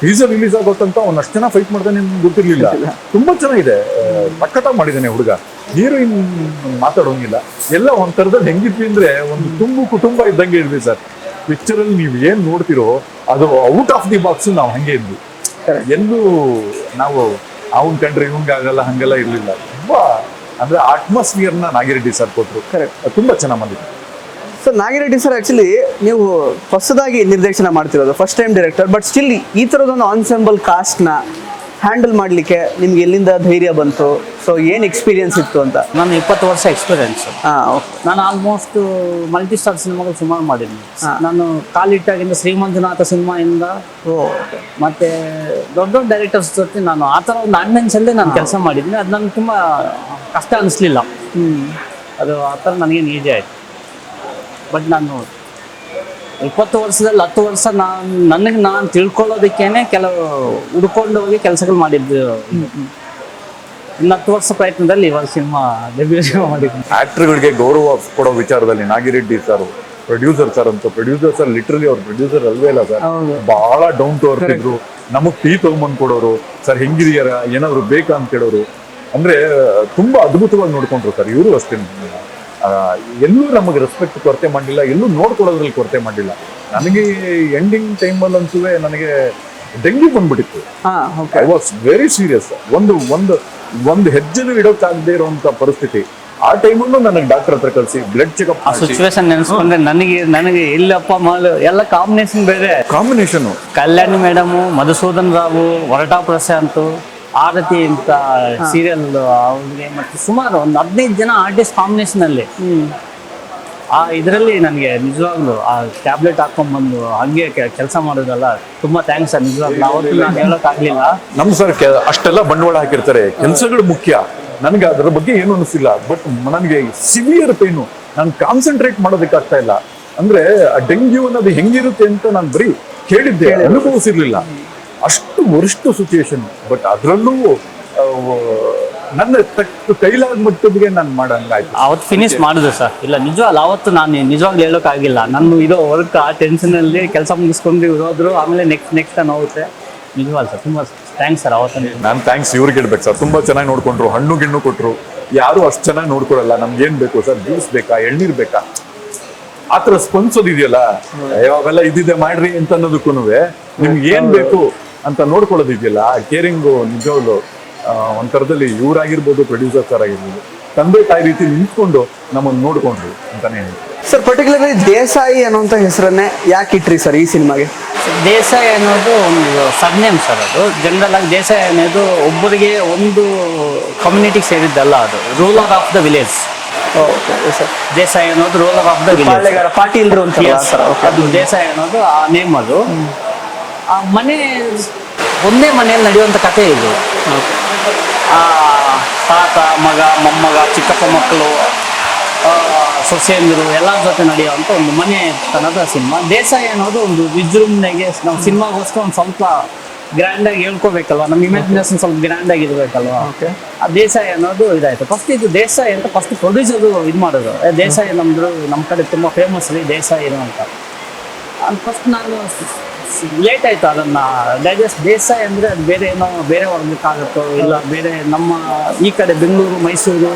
ಟೀಸರ್ ರಿಲೀಸ್ ಆಗೋತ್ತಂತ ಅವ್ನು ಅಷ್ಟು ಚೆನ್ನಾಗಿ ಫೈಟ್ ಮಾಡ್ತಾನೆ ಗೊತ್ತಿರ್ಲಿಲ್ಲ. ತುಂಬಾ ಚೆನ್ನಾಗಿದೆ, ಪಕ್ಕತ್ತಾಗಿ ಮಾಡಿದ್ದಾನೆ ಹುಡುಗ. ಹೀರೋಯಿನ್ ಮಾತಾಡೋಂಗಿಲ್ಲ, ಎಲ್ಲ ಒಂದ್ ತರದಲ್ಲಿ ಹೆಂಗಿದ್ವಿ ಅಂದ್ರೆ ಒಂದು ಕುಟುಂಬ ಇದ್ದಂಗೆ ಇದ್ವಿ ಸರ್. ಪಿಕ್ಚರಲ್ಲಿ ನೀವು ಏನ್ ನೋಡ್ತಿರೋ ಅದು ಔಟ್ ಆಫ್ ದಿ ಬಾಕ್ಸ್ ನಾವು ಹಂಗೆ ಇದ್ವಿ. ಎಲ್ಲೂ ನಾವು ಅವನ್ ಕಂಡ್ರೆ ಇವಂಗಾಗಲ್ಲ ಹಂಗೆಲ್ಲ ಇರ್ಲಿಲ್ಲ. ತುಂಬಾ ಅಂದ್ರೆ ಅಟ್ಮಾಸ್ಫಿಯರ್ನ ನಾಗಿರೆಡ್ಡಿ ಸರ್ ಕೊಟ್ಟರು. ತುಂಬಾ ಚೆನ್ನಾಗಿ ಮಾಡಿದ್ರು ಸರ್. ನಾಗಿರೆಡ್ಡಿ ಸರ್ ಆಕ್ಚುಲಿ ನೀವು ಹೊಸದಾಗಿ ನಿರ್ದೇಶನ ಮಾಡ್ತಿರೋದು, first time director, but still ಈ ಥರದೊಂದು ಆನ್ಸೆಂಬಲ್ ಕಾಸ್ಟ್ನ ಹ್ಯಾಂಡಲ್ ಮಾಡಲಿಕ್ಕೆ ನಿಮ್ಗೆ ಎಲ್ಲಿಂದ ಧೈರ್ಯ ಬಂತು? ಸೊ ಏನು ಎಕ್ಸ್ಪೀರಿಯನ್ಸ್ ಇತ್ತು ಅಂತ? ನಾನು 20 ವರ್ಷ ಎಕ್ಸ್ಪೀರಿಯನ್ಸ್. ನಾನು ಆಲ್ಮೋಸ್ಟ್ ಮಲ್ಟಿ ಸ್ಟಾರ್ ಸಿನಿಮಾಗಳು ಸುಮಾರು ಮಾಡಿದ್ದೀನಿ. ನಾನು ಕಾಲಿಟ್ಟಾಗಿಂದ ಶ್ರೀಮಂಜುನಾಥ ಸಿನಿಮಾಯಿಂದ ಮತ್ತೆ ದೊಡ್ಡ ಡೈರೆಕ್ಟರ್ಸ್ ಜೊತೆ ನಾನು ಆ ಥರ ಒಂದು ಆಂಬಿಯನ್ಸಲ್ಲೇ ನಾನು ಕೆಲಸ ಮಾಡಿದ್ದೀನಿ. ಅದು ನನಗೆ ತುಂಬ ಕಷ್ಟ ಅನಿಸ್ಲಿಲ್ಲ. ಅದು ಆ ಥರ ನನಗೇನು ಈಜಿ ಆಯಿತು. ಬಟ್ ನಾನು 20 ವರ್ಷದಲ್ಲಿ 10 ವರ್ಷ ನಾನು ತಿಳ್ಕೊಳ್ಳೋದಕ್ಕೇನೆ ಕೆಲವು ಹುಡ್ಕೊಂಡು ಹೋಗಿ ಕೆಲಸಗಳು ಮಾಡಿದ್ದು. ಇನ್ನು 10 ವರ್ಷ ಪ್ರಯತ್ನದಲ್ಲಿ ಇವಾಗ ಸಿನಿಮಾ ಡೆಬ್ಯೂ ಮಾಡಿದ್ದೀನಿ. ಆಕ್ಟರ್ಗಳಿಗೆ ಗೌರವ ಕೊಡೋ ವಿಚಾರದಲ್ಲಿ ನಾಗಿರೆಡ್ಡಿ ಸರ್ ಪ್ರೊಡ್ಯೂಸರ್ ಸರ್ ಅಂತ. ಪ್ರೊಡ್ಯೂಸರ್ ಸರ್ ಲಿಟ್ರಲಿ ಅವ್ರ ಪ್ರೊಡ್ಯೂಸರ್ ಅಲ್ವೇ ಇಲ್ಲ ಸರ್, ಬಹಳ ಡೌನ್ ಟು ಅರ್ತ್ ಇದ್ರು. ನಮಗ್ ಟೀ ತಗೊಂಬಂದ್ ಕೊಡೋರು, ಸರ್ ಹೆಂಗಿದೆಯಾರ, ಏನಾದ್ರು ಬೇಕಾ ಅಂತ ಕೇಳೋರು. ಅಂದ್ರೆ ತುಂಬಾ ಅದ್ಭುತವಾಗಿ ನೋಡ್ಕೊಂಡ್ರು ಸರ್. ಇವರು ಅಷ್ಟೇ, ಎಲ್ಲೂ ನಮಗೆ ರೆಸ್ಪೆಕ್ಟ್ ಕೊರತೆ ಮಾಡಲಿಲ್ಲ, ಎಲ್ಲೂ ನೋಡ್ಕೊಳ್ಳೋದ್ರಲ್ಲಿ ಕೊರತೆ ಮಾಡಲಿಲ್ಲ. ನನಗೆ ಎಂಡಿಂಗ್ ಟೈಮಲ್ಲಿ ಅನ್ಸುವೆ ನನಗೆ ಡೆಂಗ್ಯೂ ಬಂದ್ಬಿಟ್ಟಿತ್ತು. I was very serious. ಒಂದು ಹೆಜ್ಜೆನೂ ಇಡೋಕ್ಕಾಗದೇ ಇರುವಂತ ಪರಿಸ್ಥಿತಿ. ಆ ಟೈಮಲ್ಲೂ ನನಗೆ ಡಾಕ್ಟರ್ ಹತ್ರ ಕಳಿಸಿ ಬ್ಲಡ್ ಚೆಕಪ್ ಆ ಸಿಚುವೇಶನ್ ನೆನೆಸ್ಕೊಂಡ್ರೆ ನನಗೆ ಇಲ್ಲಪ್ಪ ಮಾಲು ಎಲ್ಲ ಕಾಂಬಿನೇಷನ್ ಬೇರೆ. ಕಾಂಬಿನೇಷನ್ ಕಲ್ಯಾಣಿ ಮೇಡಮು, ಮಧುಸೂದನ್ ರಾವು, ಹೊರಟಾ ಪ್ರಶಾಂತ್, ಆರತಿ ಅಂತ ಸೀರಿಯಲ್ ಅವ್ರಿಗೆ, ಮತ್ತೆ ಸುಮಾರು ಒಂದು 15 ಜನ ಆರ್ಟಿಸ್ಟ್ ಕಾಂಬಿನೇಷನ್ ಅಲ್ಲಿ ಆ ಇದರಲ್ಲಿ ನನಗೆ ನಿಜವಾಗ್ಲು ಆ ಟ್ಯಾಬ್ಲೆಟ್ ಹಾಕೊಂಡ್ಬಂದು ಹಂಗೆ ಕೆಲಸ ಮಾಡೋದಲ್ಲ, ತುಂಬಾ ಥ್ಯಾಂಕ್ಸ್ ಸರ್. ನಿಜವಾಗ್ಲು ಅವತ್ತು ನಾನು ಹೇಳೋಕ್ಕಾಗ್ಲಿಲ್ಲ. ನಮ್ ಸರ್ ಅಷ್ಟೆಲ್ಲ ಬಂಡವಾಳ ಹಾಕಿರ್ತಾರೆ, ಕೆಲಸಗಳು ಮುಖ್ಯ. ನನಗೆ ಅದರ ಬಗ್ಗೆ ಏನು ಅನಿಸಿಲ್ಲ, ಬಟ್ ನನಗೆ ಸಿವಿಯರ್ ಪೇನು, ನಾನು ಕಾನ್ಸಂಟ್ರೇಟ್ ಮಾಡೋದಕ್ಕೆ ಆಗ್ತಾ ಇಲ್ಲ. ಅಂದ್ರೆ ಆ ಡೆಂಗ್ಯೂ ಅನ್ನೋದು ಹೆಂಗಿರುತ್ತೆ ಅಂತ ನಾನು ಬರೀ ಕೇಳಿದ್ದೆ, ಅನುಭವಿಸಿರ್ಲಿಲ್ಲ. ಅಷ್ಟು ವರ್ಸ್ಟ್ ಸಿಚುಯೇಷನ್. ಬಟ್ ಅದರಲ್ಲೂ ನನ್ನ ಕೈಲಾದ ಮಟ್ಟಿಗೆ ನಾನು ಮಾಡಂಗಾಯ್ತು. ಅವತ್ತು ಫಿನಿಶ್ ಮಾಡಿದೆ ಸರ್. ಇಲ್ಲ ನಿಜವಾಗ್ಲು ಅವತ್ತು ನಾನು ನಿಜವಾಗ್ಲು ಹೇಳೋಕ್ಕಾಗಿಲ್ಲ. ನಾನು ಇದು ವರ್ಕ್ ಆ ಟೆನ್ಷನ್ ಅಲ್ಲಿ ಕೆಲಸ ಮುಗಿಸ್ಕೊಂಡು ಹೋದ್ರು. ಆಮೇಲೆ ನೆಕ್ಸ್ಟ್ ಹೋಗುತ್ತೆ. ನಿಜವಾಗ್ಲು ಸರ್ ತುಂಬಾ ಥ್ಯಾಂಕ್ಸ್ ಸರ್. ಅವತ್ತು ನಾನು ಥ್ಯಾಂಕ್ಸ್ ಇವ್ರಿಗೆ ಇಡ್ಬೇಕು ಸರ್. ತುಂಬಾ ಚೆನ್ನಾಗಿ ನೋಡ್ಕೊಂಡ್ರು, ಹಣ್ಣು ಗಿಣ್ಣು ಕೊಟ್ರು. ಯಾರು ಅಷ್ಟು ಚೆನ್ನಾಗಿ ನೋಡ್ಕೊಳಲ್ಲ. ನಮ್ಗೆ ಏನ್ ಬೇಕು ಸರ್, ಜ್ಯೂಸ್ ಬೇಕಾ, ಎಳ್ನೀರ್ ಬೇಕಾ, ಆತರ ಸ್ಪಂದಿಸೋದಿದೆಯಲ್ಲ, ಯಾವಾಗೆಲ್ಲ ಇದಿದೆ ಮಾಡ್ರಿ ಅಂತ ಅನ್ನೋದಕ್ಕೂ ನಿಮ್ಗೆ ಏನ್ ಬೇಕು ಅಂತ ನೋಡ್ಕೊಳ್ಳೋದಿದೆಯಲ್ಲ, ಆ ಕೇರಿಂಗು ನಿಜವಾಗ್ಲು ಒಂಥರದಲ್ಲಿ ಇವರಾಗಿರ್ಬೋದು, ಪ್ರೊಡ್ಯೂಸರ್ ಸರ್ ಆಗಿರ್ಬೋದು, ತಂದೆ ತಾಯಿ ರೀತಿ ನಿಂತ್ಕೊಂಡು ನಮ್ಮನ್ನು ನೋಡ್ಕೊಂಡ್ರು ಅಂತಾನೆ ಹೇಳ್ತೀನಿ. ಸರ್ ಪರ್ಟಿಕ್ಯುಲರ್ಲಿ ದೇಸಾಯಿ ಅನ್ನುವಂಥ ಹೆಸರನ್ನೇ ಯಾಕೆ ಇಟ್ರಿ ಸರ್ ಈ ಸಿನಿಮಾಗೆ? ದೇಸಾಯಿ ಅನ್ನೋದು ಒಂದು ಸರ್ನೇಮ್ ಸರ್. ಅದು ಜನರಲ್ ಆಗಿ ದೇಸಾಯಿ ಅನ್ನೋದು ಒಬ್ಬರಿಗೆ ಒಂದು ಕಮ್ಯುನಿಟಿಗೆ ಸೇರಿದ್ದಲ್ಲ, ಅದು ruler of the village. Desai ಅನ್ನೋದು ರೂಲರ್ ಆಫ್ ದ ವಿಲೇಜ್, ಪಾಟೀಲ್ರು ಅಂತ. ಅದು ದೇಸಾಯಿ ಅನ್ನೋದು ಆ ನೇಮ್. ಅದು ಆ ಮನೆ ಒಂದೇ ಮನೆಯಲ್ಲಿ ನಡೆಯುವಂಥ ಕಥೆ ಇದು. ಆ ತಾತ, ಮಗ, ಮೊಮ್ಮಗ, ಚಿಕ್ಕಪ್ಪ ಮಕ್ಕಳು, ಸೊಸೆಯಂದಿರು ಎಲ್ಲರ ಜೊತೆ ನಡೆಯುವಂಥ ಒಂದು ಮನೆ ತನದ ಸಿನಿಮಾ. ದೇಸಾಯಿ ಅನ್ನೋದು ಒಂದು ವಿಜೃಂಭಣೆಗೆ ನಾವು ಸಿನಿಮಾಗೋಸ್ಕರ ಒಂದು ಸ್ವಲ್ಪ ಗ್ರ್ಯಾಂಡಾಗಿ ಹೇಳ್ಕೋಬೇಕಲ್ವ, ನಮ್ಮ ಇಮ್ಯಾಜಿನೇಷನ್ ಸ್ವಲ್ಪ ಗ್ರ್ಯಾಂಡಾಗಿ ಇರಬೇಕಲ್ವ. ಆ ದೇಸಾಯಿ ಅನ್ನೋದು ಇದಾಯ್ತು. ಫಸ್ಟ್ ಇದು ದೇಸಾಯಿ ಅಂತ ಫಸ್ಟ್ ಪ್ರೊಡ್ಯೂಸರು ಇದು ಮಾಡೋದು. ದೇಸಾಯಿ ನಮ್ಮ ಕಡೆ ತುಂಬ ಫೇಮಸ್ ರೀ ದೇಸಾಯಿ ಅಂತ. ಫಸ್ಟ್ ನಾನು ಲೇಟ್ ಆಯ್ತು ಅದನ್ನ ಡೈಜೆಸ್ಟ್. ದೇಸಾಯಿ ಅಂದರೆ ಅದು ಬೇರೆ ಏನೋ ಬೇರೆ ಹೋಗ್ಬೇಕಾಗುತ್ತೋ, ಇಲ್ಲ ಬೇರೆ ನಮ್ಮ ಈ ಕಡೆ ಬೆಂಗಳೂರು, ಮೈಸೂರು,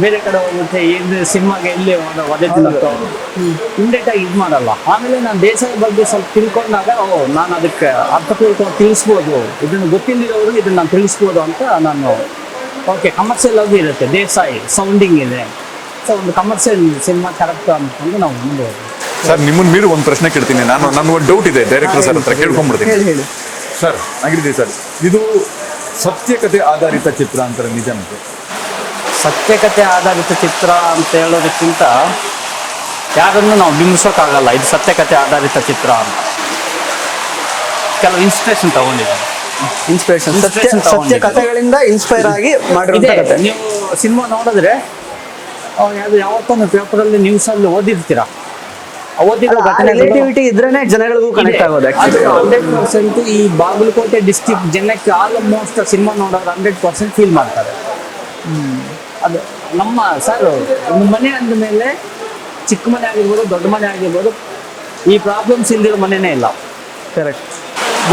ಬೇರೆ ಕಡೆ ಹೋಗುತ್ತೆ. ಇದು ಸಿನಿಮಾಗೆ ಎಲ್ಲಿ ಒದೆ ತಿನ್ನತ್ತೋ ಇಮ್ಮಿಡಿಯೇಟಾಗಿ ಇದು ಮಾಡಲ್ಲ. ಆಮೇಲೆ ನಾನು ದೇಸಾಯಿ ಬಗ್ಗೆ ಸ್ವಲ್ಪ ತಿಳ್ಕೊಂಡಾಗ ನಾನು ಅದಕ್ಕೆ ಅರ್ಥ ತಿಳಿಸ್ಬೋದು, ಇದನ್ನು ಗೊತ್ತಿಲ್ಲದಿರೋರು ಇದನ್ನು ನಾನು ತಿಳಿಸ್ಬೋದು ಅಂತ ನಾನು ಓಕೆ ಕಮರ್ಷಿಯಲ್ ಆಗಿ ಇರುತ್ತೆ. ದೇಸಾಯಿ ಸೌಂಡಿಂಗ್ ಇದೆ, ಸೊ ಒಂದು ಕಮರ್ಷಿಯಲ್ ಸಿನಿಮಾ ಕರೆಕ್ಟ್ ಅಂದ್ಕೊಂಡು ನಾವು ಮುಂದೆ ಹೋಗ್ತೀವಿ. ಸರ್ ನಿಮ್ಮನ್ನ ಮೀರಿ ಒಂದು ಪ್ರಶ್ನೆ ಕೇಳ್ತೀನಿ. ನನ್ನ ಒಂದು ಡೌಟ್ ಇದೆ, ಡೈರೆಕ್ಟರ್ ಸರ್ ಹತ್ರ ಕೇಳ್ಕೊಂಡ್ಬಿಡ್ತೀನಿ. ಹೇಳಿ ಸರ್ ಆಗಿರ್ತೀವಿ ಸರ್, ಇದು ಸತ್ಯಕತೆ ಆಧಾರಿತ ಚಿತ್ರ ಅಂತಾರೆ, ನಿಜನಕ್ಕೆ? ಸತ್ಯಕತೆ ಆಧಾರಿತ ಚಿತ್ರ ಅಂತ ಹೇಳೋದಕ್ಕಿಂತ ಯಾರನ್ನು ನಾವು ಬಿಂಬಿಸೋಕ್ಕಾಗಲ್ಲ ಇದು ಸತ್ಯಕತೆ ಆಧಾರಿತ ಚಿತ್ರ ಅಂತ. ಕೆಲವು ಇನ್ಸ್ಪಿರೇಷನ್ ತಗೊಂಡಿದ್ದಾರೆ. ಇನ್ಸ್ಪಿರೇಷನ್ ಸತ್ಯ ಕಥೆಗಳಿಂದ ಇನ್ಸ್ಪೈರ್ ಆಗಿ ಮಾಡಿರೋ ಕಥೆ. ನೀವು ಸಿನಿಮಾ ನೋಡಿದ್ರೆ ಯಾವತ್ತೊಂದು ಪೇಪರಲ್ಲಿ ನ್ಯೂಸಲ್ಲಿ ಓದಿರ್ತೀರಾ, ರಿಲೇಟಿವಿಟಿ ಇದ್ರೇನೆ ಜನಗಳಿಗೂ ಕನೆಕ್ಟ್ ಆಗೋದು. 100% ಈ ಬಾಗಲಕೋಟೆ ಡಿಸ್ಟ್ರಿಕ್ಟ್ ಜನಕ್ಕೆ ಆಲ್ಮೋಸ್ಟ್ ಸಿನಿಮಾ ನೋಡೋರು 100% ಫೀಲ್ ಮಾಡ್ತಾರೆ. ಅದು ನಮ್ಮ ಸರ್ ಒಂದು ಮನೆ ಅಂದ ಮೇಲೆ ಚಿಕ್ಕ ಮನೆ ಆಗಿರ್ಬೋದು, ದೊಡ್ಡ ಮನೆ ಆಗಿರ್ಬೋದು, ಈ ಪ್ರಾಬ್ಲಮ್ಸ್ ಇಲ್ದಿರೋ ಮನೆಯೇ ಇಲ್ಲ. ಕರೆಕ್ಟ್.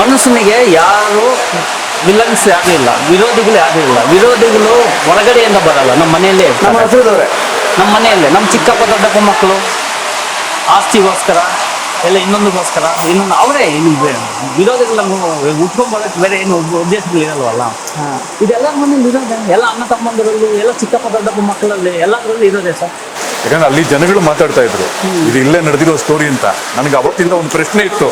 ಮನುಷ್ಯನಿಗೆ ಯಾರು ವಿಲನ್ಸ್ ಯಾರು ಇಲ್ಲ, ವಿರೋಧಿಗಳು ಯಾರು ಇಲ್ಲ. ವಿರೋಧಿಗಳು ಹೊರಗಡೆಯಿಂದ ಬರಲ್ಲ, ನಮ್ಮ ಮನೆಯಲ್ಲೇ ಇರ್ತಾರೆ. ನಮ್ಮ ಮನೆಯಲ್ಲೇ ನಮ್ಮ ಚಿಕ್ಕಪ್ಪ ದೊಡ್ಡಪ್ಪ ಮಕ್ಕಳು ಆಸ್ತಿಗೋಸ್ಕರ ಎಲ್ಲ ಇನ್ನೊಂದಕ್ಕೋಸ್ಕರ ಇನ್ನೊಂದು ಅವರೇ ವಿರೋಧಿಗಳು ಉಟ್ಕೊಂಡ್ಬರೋಕ್ಕೆ ಬೇರೆ ಏನು ಉದ್ದೇಶಗಳು ಇರಲ್ವಲ್ಲ. ಇದೆಲ್ಲ ಮನೇಲಿ ಇರೋದೆ, ಎಲ್ಲ ಅಣ್ಣ ತಮ್ಮಂದಿರಲ್ಲೂ, ಎಲ್ಲ ಚಿಕ್ಕಪ್ಪ ದೊಡ್ಡಪ್ಪ ಮಕ್ಕಳಲ್ಲಿ ಎಲ್ಲದರಲ್ಲೂ ಇರೋದೆ ಸರ್. ಯಾಕಂದ್ರೆ ಅಲ್ಲಿ ಜನಗಳು ಮಾತಾಡ್ತಾ ಇದ್ರು ಇದು ಇಲ್ಲೇ ನಡೆದಿರೋ ಸ್ಟೋರಿ ಅಂತ. ನನಗೆ ಅವತ್ತಿಂದ ಒಂದು ಪ್ರಶ್ನೆ ಇತ್ತು.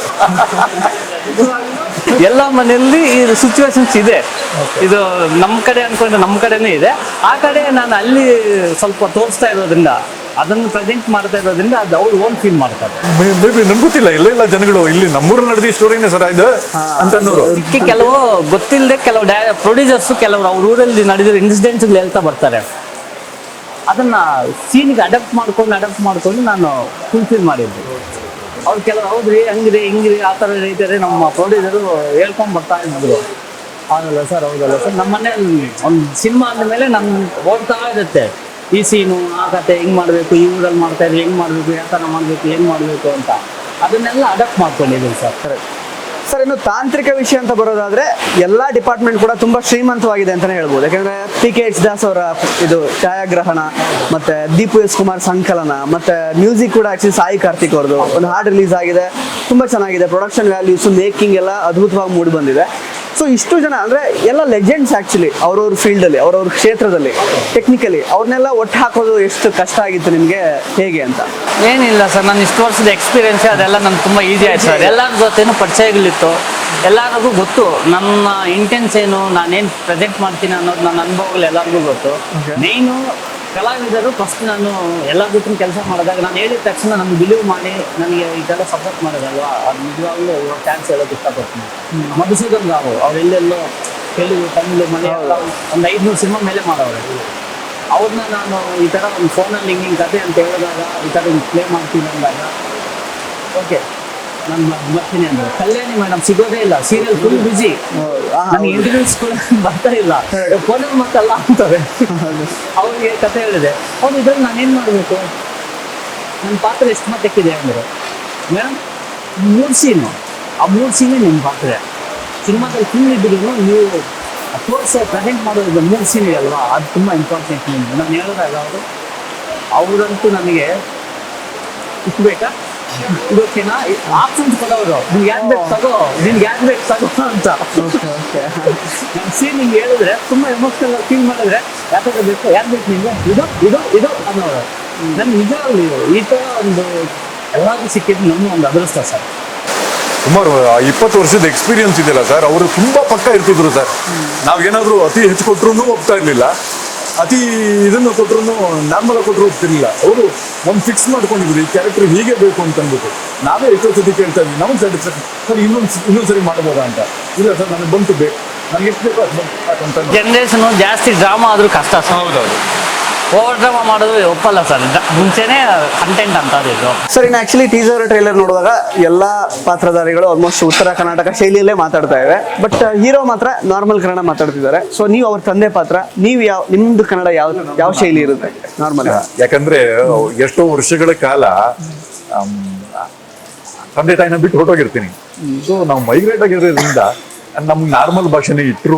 ಎಲ್ಲ ಮನೆಯಲ್ಲಿ ಈ ಸಿಚುವೇಶನ್ಸ್ ಇದೆ. ಇದು ನಮ್ಮ ಕಡೆ ಅನ್ಕೊಂಡ್ರೆ ನಮ್ಮ ಕಡೆನೇ ಇದೆ. ಆ ಕಡೆ ನಾನು ಅಲ್ಲಿ ಸ್ವಲ್ಪ ತೋರಿಸ್ತಾ ಇರೋದ್ರಿಂದ, ಅದನ್ನು ಪ್ರೆಸೆಂಟ್ ಮಾಡ್ತಾ ಇರೋದ್ರಿಂದ ಅದು ಅವ್ರು ಓನ್ ಫೀಲ್ ಮಾಡ್ತಾರೆ. ನನ್ಗೆ ಗೊತ್ತಿಲ್ಲ, ಎಲ್ಲ ಜನಗಳು ಇಲ್ಲಿ ನಮ್ಮೂರಲ್ಲಿ ನಡೆದಿ ಸ್ಟೋರಿನೇ ಸರ್ ಇದು ಅಂತ ಅನ್ನೋರು. ಕೆಲವು ಗೊತ್ತಿಲ್ಲದೆ ಕೆಲವು ಪ್ರೊಡ್ಯೂಸರ್ಸ್ ಕೆಲವರು ಅವ್ರ ಊರಲ್ಲಿ ನಡೆದಿರೋ ಇನ್ಸಿಡೆಂಟ್ಸ್ಗಳು ಹೇಳ್ತಾ ಬರ್ತಾರೆ. ಅದನ್ನ ಸೀನ್ಗೆ ಅಡಾಪ್ಟ್ ಮಾಡ್ಕೊಂಡು ನಾನು ಫುಲ್ಫಿಲ್ ಮಾಡಿದ್ದೆ. ಅವ್ರು ಕೆಲವು ಹೌದ್ರಿ ಹಂಗ್ರಿ ಹಿಂಗ್ರಿ ಆ ಥರ ರೈತರೇ ನಮ್ಮ ಪ್ರೊಡ್ಯೂಸರು ಹೇಳ್ಕೊಂಡು ಬರ್ತಾ ಇದ್ರು. ಹೌದಲ್ಲ ಸರ್, ಹೌದಲ್ಲ ಸರ್. ನಮ್ಮ ಮನೇಲಿ ಒಂದು ಸಿನಿಮಾ ಅಂದಮೇಲೆ ನಾನು ಓಡ್ತಾ ಇರುತ್ತೆ, ಈ ಸೀನು ಆ ಕತೆ ಹಿಂಗೆ ಮಾಡಬೇಕು, ಈ ಊರಲ್ಲಿ ಮಾಡ್ತಾ ಇದ್ರೆ ಹೆಂಗೆ ಮಾಡಬೇಕು, ಯಾವ ಥರ ಮಾಡಬೇಕು, ಏನು ಮಾಡಬೇಕು ಅಂತ ಅದನ್ನೆಲ್ಲ ಅಡಾಪ್ಟ್ ಮಾಡ್ಕೊಂಡಿದ್ದೀನಿ ಸರ್. Correct sir. ಇನ್ನು ತಾಂತ್ರಿಕ ವಿಷಯ ಅಂತ ಬರೋದಾದ್ರೆ ಎಲ್ಲ ಡಿಪಾರ್ಟ್ಮೆಂಟ್ ಕೂಡ ತುಂಬಾ ಶ್ರೀಮಂತವಾಗಿದೆ ಅಂತಾನೆ ಹೇಳ್ಬೋದು. ಯಾಕಂದ್ರೆ PK ದಾಸ್ ಅವರ ಇದು ಛಾಯಾಗ್ರಹಣ, ಮತ್ತೆ ದೀಪು ಎಸ್ ಕುಮಾರ್ ಸಂಕಲನ, ಮತ್ತೆ ಮ್ಯೂಸಿಕ್ ಕೂಡ ಆಕ್ಚುಲಿ ಸಾಯಿ ಕಾರ್ತಿಕ್ ಅವ್ರದ್ದು ಒಂದು ಹಾಡು ರಿಲೀಸ್ ಆಗಿದೆ, ತುಂಬಾ ಚೆನ್ನಾಗಿದೆ. ಪ್ರೊಡಕ್ಷನ್ ವ್ಯಾಲ್ಯೂಸ್, ಮೇಕಿಂಗ್ ಎಲ್ಲ ಅದ್ಭುತವಾಗಿ ಮೂಡಿ ಬಂದಿದೆ. ಸೊ ಇಷ್ಟು ಜನ ಅಂದ್ರೆ ಎಲ್ಲ ಲೆಜೆಂಡ್ಸ್ ಆಕ್ಚುಲಿ ಅವ್ರವ್ರ ಫೀಲ್ಡಲ್ಲಿ ಅವ್ರವ್ರ ಕ್ಷೇತ್ರದಲ್ಲಿ ಟೆಕ್ನಿಕಲಿ ಅವ್ರನ್ನೆಲ್ಲ ಒಟ್ಟು ಹಾಕೋದು ಎಷ್ಟು ಕಷ್ಟ ಆಗಿತ್ತು ನಿಮಗೆ ಹೇಗೆ ಅಂತ? ಏನಿಲ್ಲ ಸರ್, ನಾನು ಇಷ್ಟು ವರ್ಷದ ಎಕ್ಸ್ಪೀರಿಯನ್ಸ್ ಅದೆಲ್ಲ ನನ್ಗೆ ತುಂಬ ಈಸಿ ಆಯ್ತು ಸರ್. ಎಲ್ಲರ ಜೊತೆನೂ ಪರಿಚಯಗಳಿತ್ತು, ಎಲ್ಲರಿಗೂ ಗೊತ್ತು ನನ್ನ ಇಂಟೆನ್ಸ್ ಏನು, ನಾನೇನು ಪ್ರೆಸೆಂಟ್ ಮಾಡ್ತೀನಿ ಅನ್ನೋದು ನನ್ನ ಅನುಭವಗಳು ಎಲ್ಲರಿಗೂ ಗೊತ್ತು. ಮೇಯ್ನು ಕಲಾವಿದರು ಫಸ್ಟ್ ನಾನು ಎಲ್ಲರ ಜೊತೆ ಕೆಲಸ ಮಾಡಿದಾಗ ನಾನು ಹೇಳಿದ ತಕ್ಷಣ ನಮ್ಗೆ ಬಿಲೀವ್ ಮಾಡಿ ನನಗೆ ಇದೆಲ್ಲ ಸಪೋರ್ಟ್ ಮಾಡೋದಲ್ವಾ, ಅದು ನಿಜವಾಗ್ಲೂ ಥ್ಯಾಂಕ್ಸ್ ಹೇಳೋದು ಇಷ್ಟಪಡ್ತೀನಿ. ಮಧುಸೂದನ್ ರಾವ್ ಅವರೆಲ್ಲೆಲ್ಲೋ ತೆಲುಗು, ತಮಿಳು, ಮಲಯಾಳ ಒಂದು 500 ಸಿನಿಮಾ ಮೇಲೆ ಮಾಡೋರು. ಅವ್ರನ್ನ ನಾನು ಈ ಥರ ಒಂದು ಫೋನಲ್ಲಿ ಹಿಂಗಿಂಗ್ ಕತೆ ಅಂತ ಹೇಳಿದಾಗ ಈ ಥರ ಪ್ಲೇ ಮಾಡ್ತೀನಿ ಅಂದಾಗ ಓಕೆ ನಾನು ಬರ್ತೀನಿ ಅಂದರೆ, ಕಲ್ಯಾಣಿ ಮೇಡಮ್ ಸಿಗೋದೇ ಇಲ್ಲ, ಸೀರಿಯಲ್ ಫುಲ್ ಬಿಜಿ, ನನಗೆ ಇಂಟರ್ವ್ಯೂಸ್ ಕೂಡ ಬರ್ತಾ ಇಲ್ಲ, ಫೋನಲ್ಲಿ ಮಾತಲ್ಲ ಅಂತಾರೆ. ಅವ್ರಿಗೆ ಕತೆ ಹೇಳಿದೆ, ಅವ್ರು ಇದ್ರಲ್ಲಿ ನಾನೇನು ಮಾಡಬೇಕು, ನನ್ನ ಪಾತ್ರ ಎಷ್ಟು ಮಟ್ಟಕ್ಕಿದೆ ಅಂದರೆ, ಮೇಡಮ್ 3 ಸೀನು, ಆ 3 ಸೀನೇ ನಿಮ್ಮ ಪಾತ್ರ ಸಿನಿಮಾದಲ್ಲಿ ಫುಲ್ ಇದ್ರೂ ನೀವು ಪ್ರೆಸೆಂಟ್ ಮಾಡೋದು 3 ಸೀನ್ ಅಲ್ವಾ, ಅದು ತುಂಬ ಇಂಪಾರ್ಟೆಂಟ್. ನಿಮಗೆ ನಾನು ಹೇಳಿದಾಗ ಅವರಂತೂ ನನಗೆ ಇಷ್ಟು ಬೇಕಾ, ಇದಕ್ಕೆನಾ ಆಪ್ಷನ್ಸ್ ಕೊಡೋರು, ನಿಮ್ಗೆ ಯಾಕೆ ಬೇಕು ತಗೋ, ನಿನ್ಗೆ ಯಾಕೆ ಬೇಕು ತಗೋ ಅಂತ. ನಾನು ಸೀನ್ ಹಿಂಗೆ ಹೇಳಿದ್ರೆ ತುಂಬ ಎಮೋಷನಲ್ ಫೀಲ್ ಮಾಡಿದ್ರೆ ಯಾಕೆ ಬೇಕು, ಯಾಕೆ ಬೇಕು ನಿಮಗೆ, ಇದು ಇದು ಇದು ಅನ್ನೋರು. ನನ್ಗೆ ನಿಜವಾಗ್ಲಿ ಈ ಥರ ಒಂದು ಎಲ್ಲರಿಗೂ ಸಿಕ್ಕಿದ್ದು ನಮ್ಮ ಒಂದು ಅದೃಷ್ಟ ಸರ್. ಸುಮಾರು 20 ವರ್ಷದ ಎಕ್ಸ್ಪೀರಿಯನ್ಸ್ ಇದೆಯಲ್ಲ ಸರ್, ಅವರು ತುಂಬಾ ಪಕ್ಕ ಇರ್ತಿದ್ರು ಸರ್. ನಾವೇನಾದ್ರೂ ಅತಿ ಹೆಚ್ಚು ಕೊಟ್ರು ಒಪ್ತಾ ಇರ್ಲಿಲ್ಲ, ಅತಿ ಇದನ್ನು ಕೊಟ್ರು ನಾರ್ಮಲ್ ಕೊಟ್ಟರು ಒಪ್ತಿರ್ಲಿಲ್ಲ. ಅವರು ಒಂದು ಫಿಕ್ಸ್ ಮಾಡ್ಕೊಂಡಿದ್ರು ಈ ಕ್ಯಾರೆಕ್ಟರ್ ಹೀಗೆ ಬೇಕು ಅಂತ ಅಂದ್ಬಿಟ್ಟು. ನಾವೇ ಎಷ್ಟೋ ಸತಿ ಕೇಳ್ತಾ ಇದ್ವಿ, ನಮಗೆ ಸ್ಯಾಟಿಸ್ಫ್ಯಾಕ್ಷನ್ ಸರ್ ಇನ್ನೊಂದ್ಸರಿ ಮಾಡ್ಬೋದಾ ಅಂತ. ಇಲ್ಲ ಸರ್ ನನಗೆ ಬಂತು ಬೇಕು, ನನಗೆ ಎಷ್ಟು ಬೇಕು ಅದು ಅಂತ. ಜನರೇಷನು ಜಾಸ್ತಿ ಡ್ರಾಮಾ ಆದರೂ ಕಷ್ಟ ಸರ್. ಹೌದೌದು, ಓವರ್ ಡ್ರಾಮಾ ಮಾಡೋದು ಒಪ್ಪಲ್ಲ ಸರ್, ಮುಂಚೆನೇ ಕಂಟೆಂಟ್ ಅಂತ ಇದು. ಸರ್ ಇನ್ನು ಆಕ್ಚುಲಿ ಟೀಸರ್ ಟ್ರೈಲರ್ ನೋಡುವಾಗ ಎಲ್ಲ ಪಾತ್ರಧಾರಿಗಳು ಆಲ್ಮೋಸ್ಟ್ ಉತ್ತರ ಕರ್ನಾಟಕ ಶೈಲಿಯಲ್ಲೇ ಮಾತಾಡ್ತಾ ಇವೆ, ಬಟ್ ಹೀರೋ ಮಾತ್ರ ನಾರ್ಮಲ್ ಕನ್ನಡ ಮಾತಾಡ್ತಿದ್ದಾರೆ. ಸೊ ನೀವು ಅವ್ರ ತಂದೆ ಪಾತ್ರ, ನೀವು ನಿಮ್ದು ಕನ್ನಡ ಯಾವ ಶೈಲಿ ಇರುತ್ತೆ ನಾರ್ಮಲ್? ಯಾಕಂದ್ರೆ ಎಷ್ಟೋ ವರ್ಷಗಳ ಕಾಲ ತಂದೆ ತಾಯಿನ ಬಿಟ್ಟು ಹೊರಟೋಗಿರ್ತೀನಿ. ಸೊ ನಾವು ಮೈಗ್ರೇಟ್ ಆಗಿರೋದ್ರಿಂದ ನಮ್ಗೆ ನಾರ್ಮಲ್ ಭಾಷೆನೇ ಇಟ್ರು,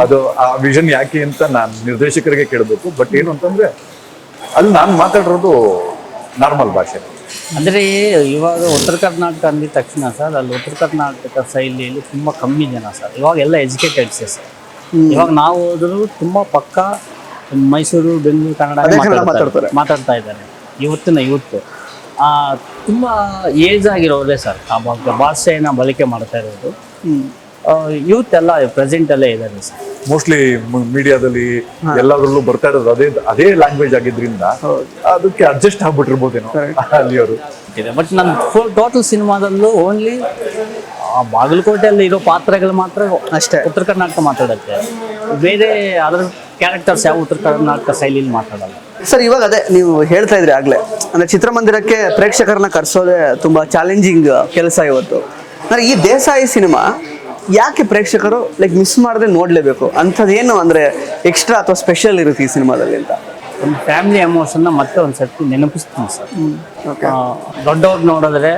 ಅದು ಆ ವಿಷನ್ ಯಾಕೆ ಅಂತ ನಾನು ನಿರ್ದೇಶಕರಿಗೆ ಕೇಳಬೇಕು. ಬಟ್ ಏನು ಅಂತಂದ್ರೆ ಅಲ್ಲಿ ನಾನು ಮಾತಾಡಿರೋದು ನಾರ್ಮಲ್ ಭಾಷೆ. ಅಂದರೆ ಇವಾಗ ಉತ್ತರ ಕರ್ನಾಟಕ ಅಂದಿದ ತಕ್ಷಣ ಸರ್, ಅಲ್ಲಿ ಉತ್ತರ ಕರ್ನಾಟಕ ಶೈಲಿಯಲ್ಲಿ ತುಂಬ ಕಮ್ಮಿ ಜನ ಸರ್. ಇವಾಗ ಎಲ್ಲ ಎಜುಕೇಟೆಡ್ಸೇ ಸರ್. ಇವಾಗ ನಾವು ಹೋದ್ರು ತುಂಬ ಪಕ್ಕ ಮೈಸೂರು, ಬೆಂಗಳೂರು ಕನ್ನಡ ಮಾತಾಡ್ತಾ ಇದ್ದಾರೆ ಇವತ್ತಿನ ಯೂತ್. ತುಂಬ ಏಜ್ ಆಗಿರೋದೇ ಸರ್ ಆ ಭಾಷೆನ ಬಳಕೆ ಮಾಡ್ತಾ ಇರೋದು. ಯೂತ್ ಎಲ್ಲ ಪ್ರೆಸೆಂಟ್ ಅಲ್ಲೇ ಇದ್ದಾರೆ ಸರ್. ಮೋಸ್ಟ್ಲಿ ಮೀಡಿಯಾದಲ್ಲಿ ಎಲ್ಲದರಲ್ಲೂ ಬರ್ತಾ ಇರೋದು ಅದೇ ಲ್ಯಾಂಗ್ವೇಜ್ ಆಗಿದ್ರಿಂದ ಅದಕ್ಕೆ ಅಡ್ಜಸ್ಟ್ ಆಗ್ಬಿಟ್ಟಿರ್ಬೋದೇನೋ ಅಲ್ಲಿಯವರು. ಬಟ್ ನನ್ನ ಟೋಟಲ್ ಸಿನಿಮಾದಲ್ಲೂ ಓನ್ಲಿ ಬಾಗಲಕೋಟೆಯಲ್ಲಿ ಇರೋ ಪಾತ್ರಗಳು ಮಾತ್ರ ಅಷ್ಟೇ ಉತ್ತರ ಕರ್ನಾಟಕ ಮಾತಾಡುತ್ತೆ, ಬೇರೆ ಅದರ ಕ್ಯಾರೆಕ್ಟರ್ಸ್ ಯಾವ ಉತ್ತರ ಕರ್ನಾಟಕ ಶೈಲಿಯಲ್ಲಿ ಮಾತಾಡಲ್ಲ ಸರ್. ಇವಾಗ ಅದೇ ನೀವು ಹೇಳ್ತಾ ಇದ್ರಿ ಆಗ್ಲೇ, ಅಂದ್ರೆ ಚಿತ್ರಮಂದಿರಕ್ಕೆ ಪ್ರೇಕ್ಷಕರನ್ನ ಕರ್ಸೋದೇ ತುಂಬಾ ಚಾಲೆಂಜಿಂಗ್ ಕೆಲಸ ಇವತ್ತು. ಅಂದ್ರೆ ಈ ದೇಸಾಯಿ ಸಿನಿಮಾ ಯಾಕೆ ಪ್ರೇಕ್ಷಕರು ಮಿಸ್ ಮಾಡದೆ ನೋಡ್ಲೇಬೇಕು ಅಂಥದ್ದೇನು ಅಂದ್ರೆ ಎಕ್ಸ್ಟ್ರಾ ಅಥವಾ ಸ್ಪೆಷಲ್ ಇರುತ್ತೆ ಈ ಸಿನಿಮಾದಲ್ಲಿ ಅಂತ? ಒಂದು ಫ್ಯಾಮಿಲಿ ಎಮೋಷನ್ನ ಮತ್ತೆ ಒಂದು ಸರ್ತಿ ನೆನಪಿಸ್ತೀನಿ ಸರ್. ದೊಡ್ಡವ್ರು ನೋಡಿದ್ರೆ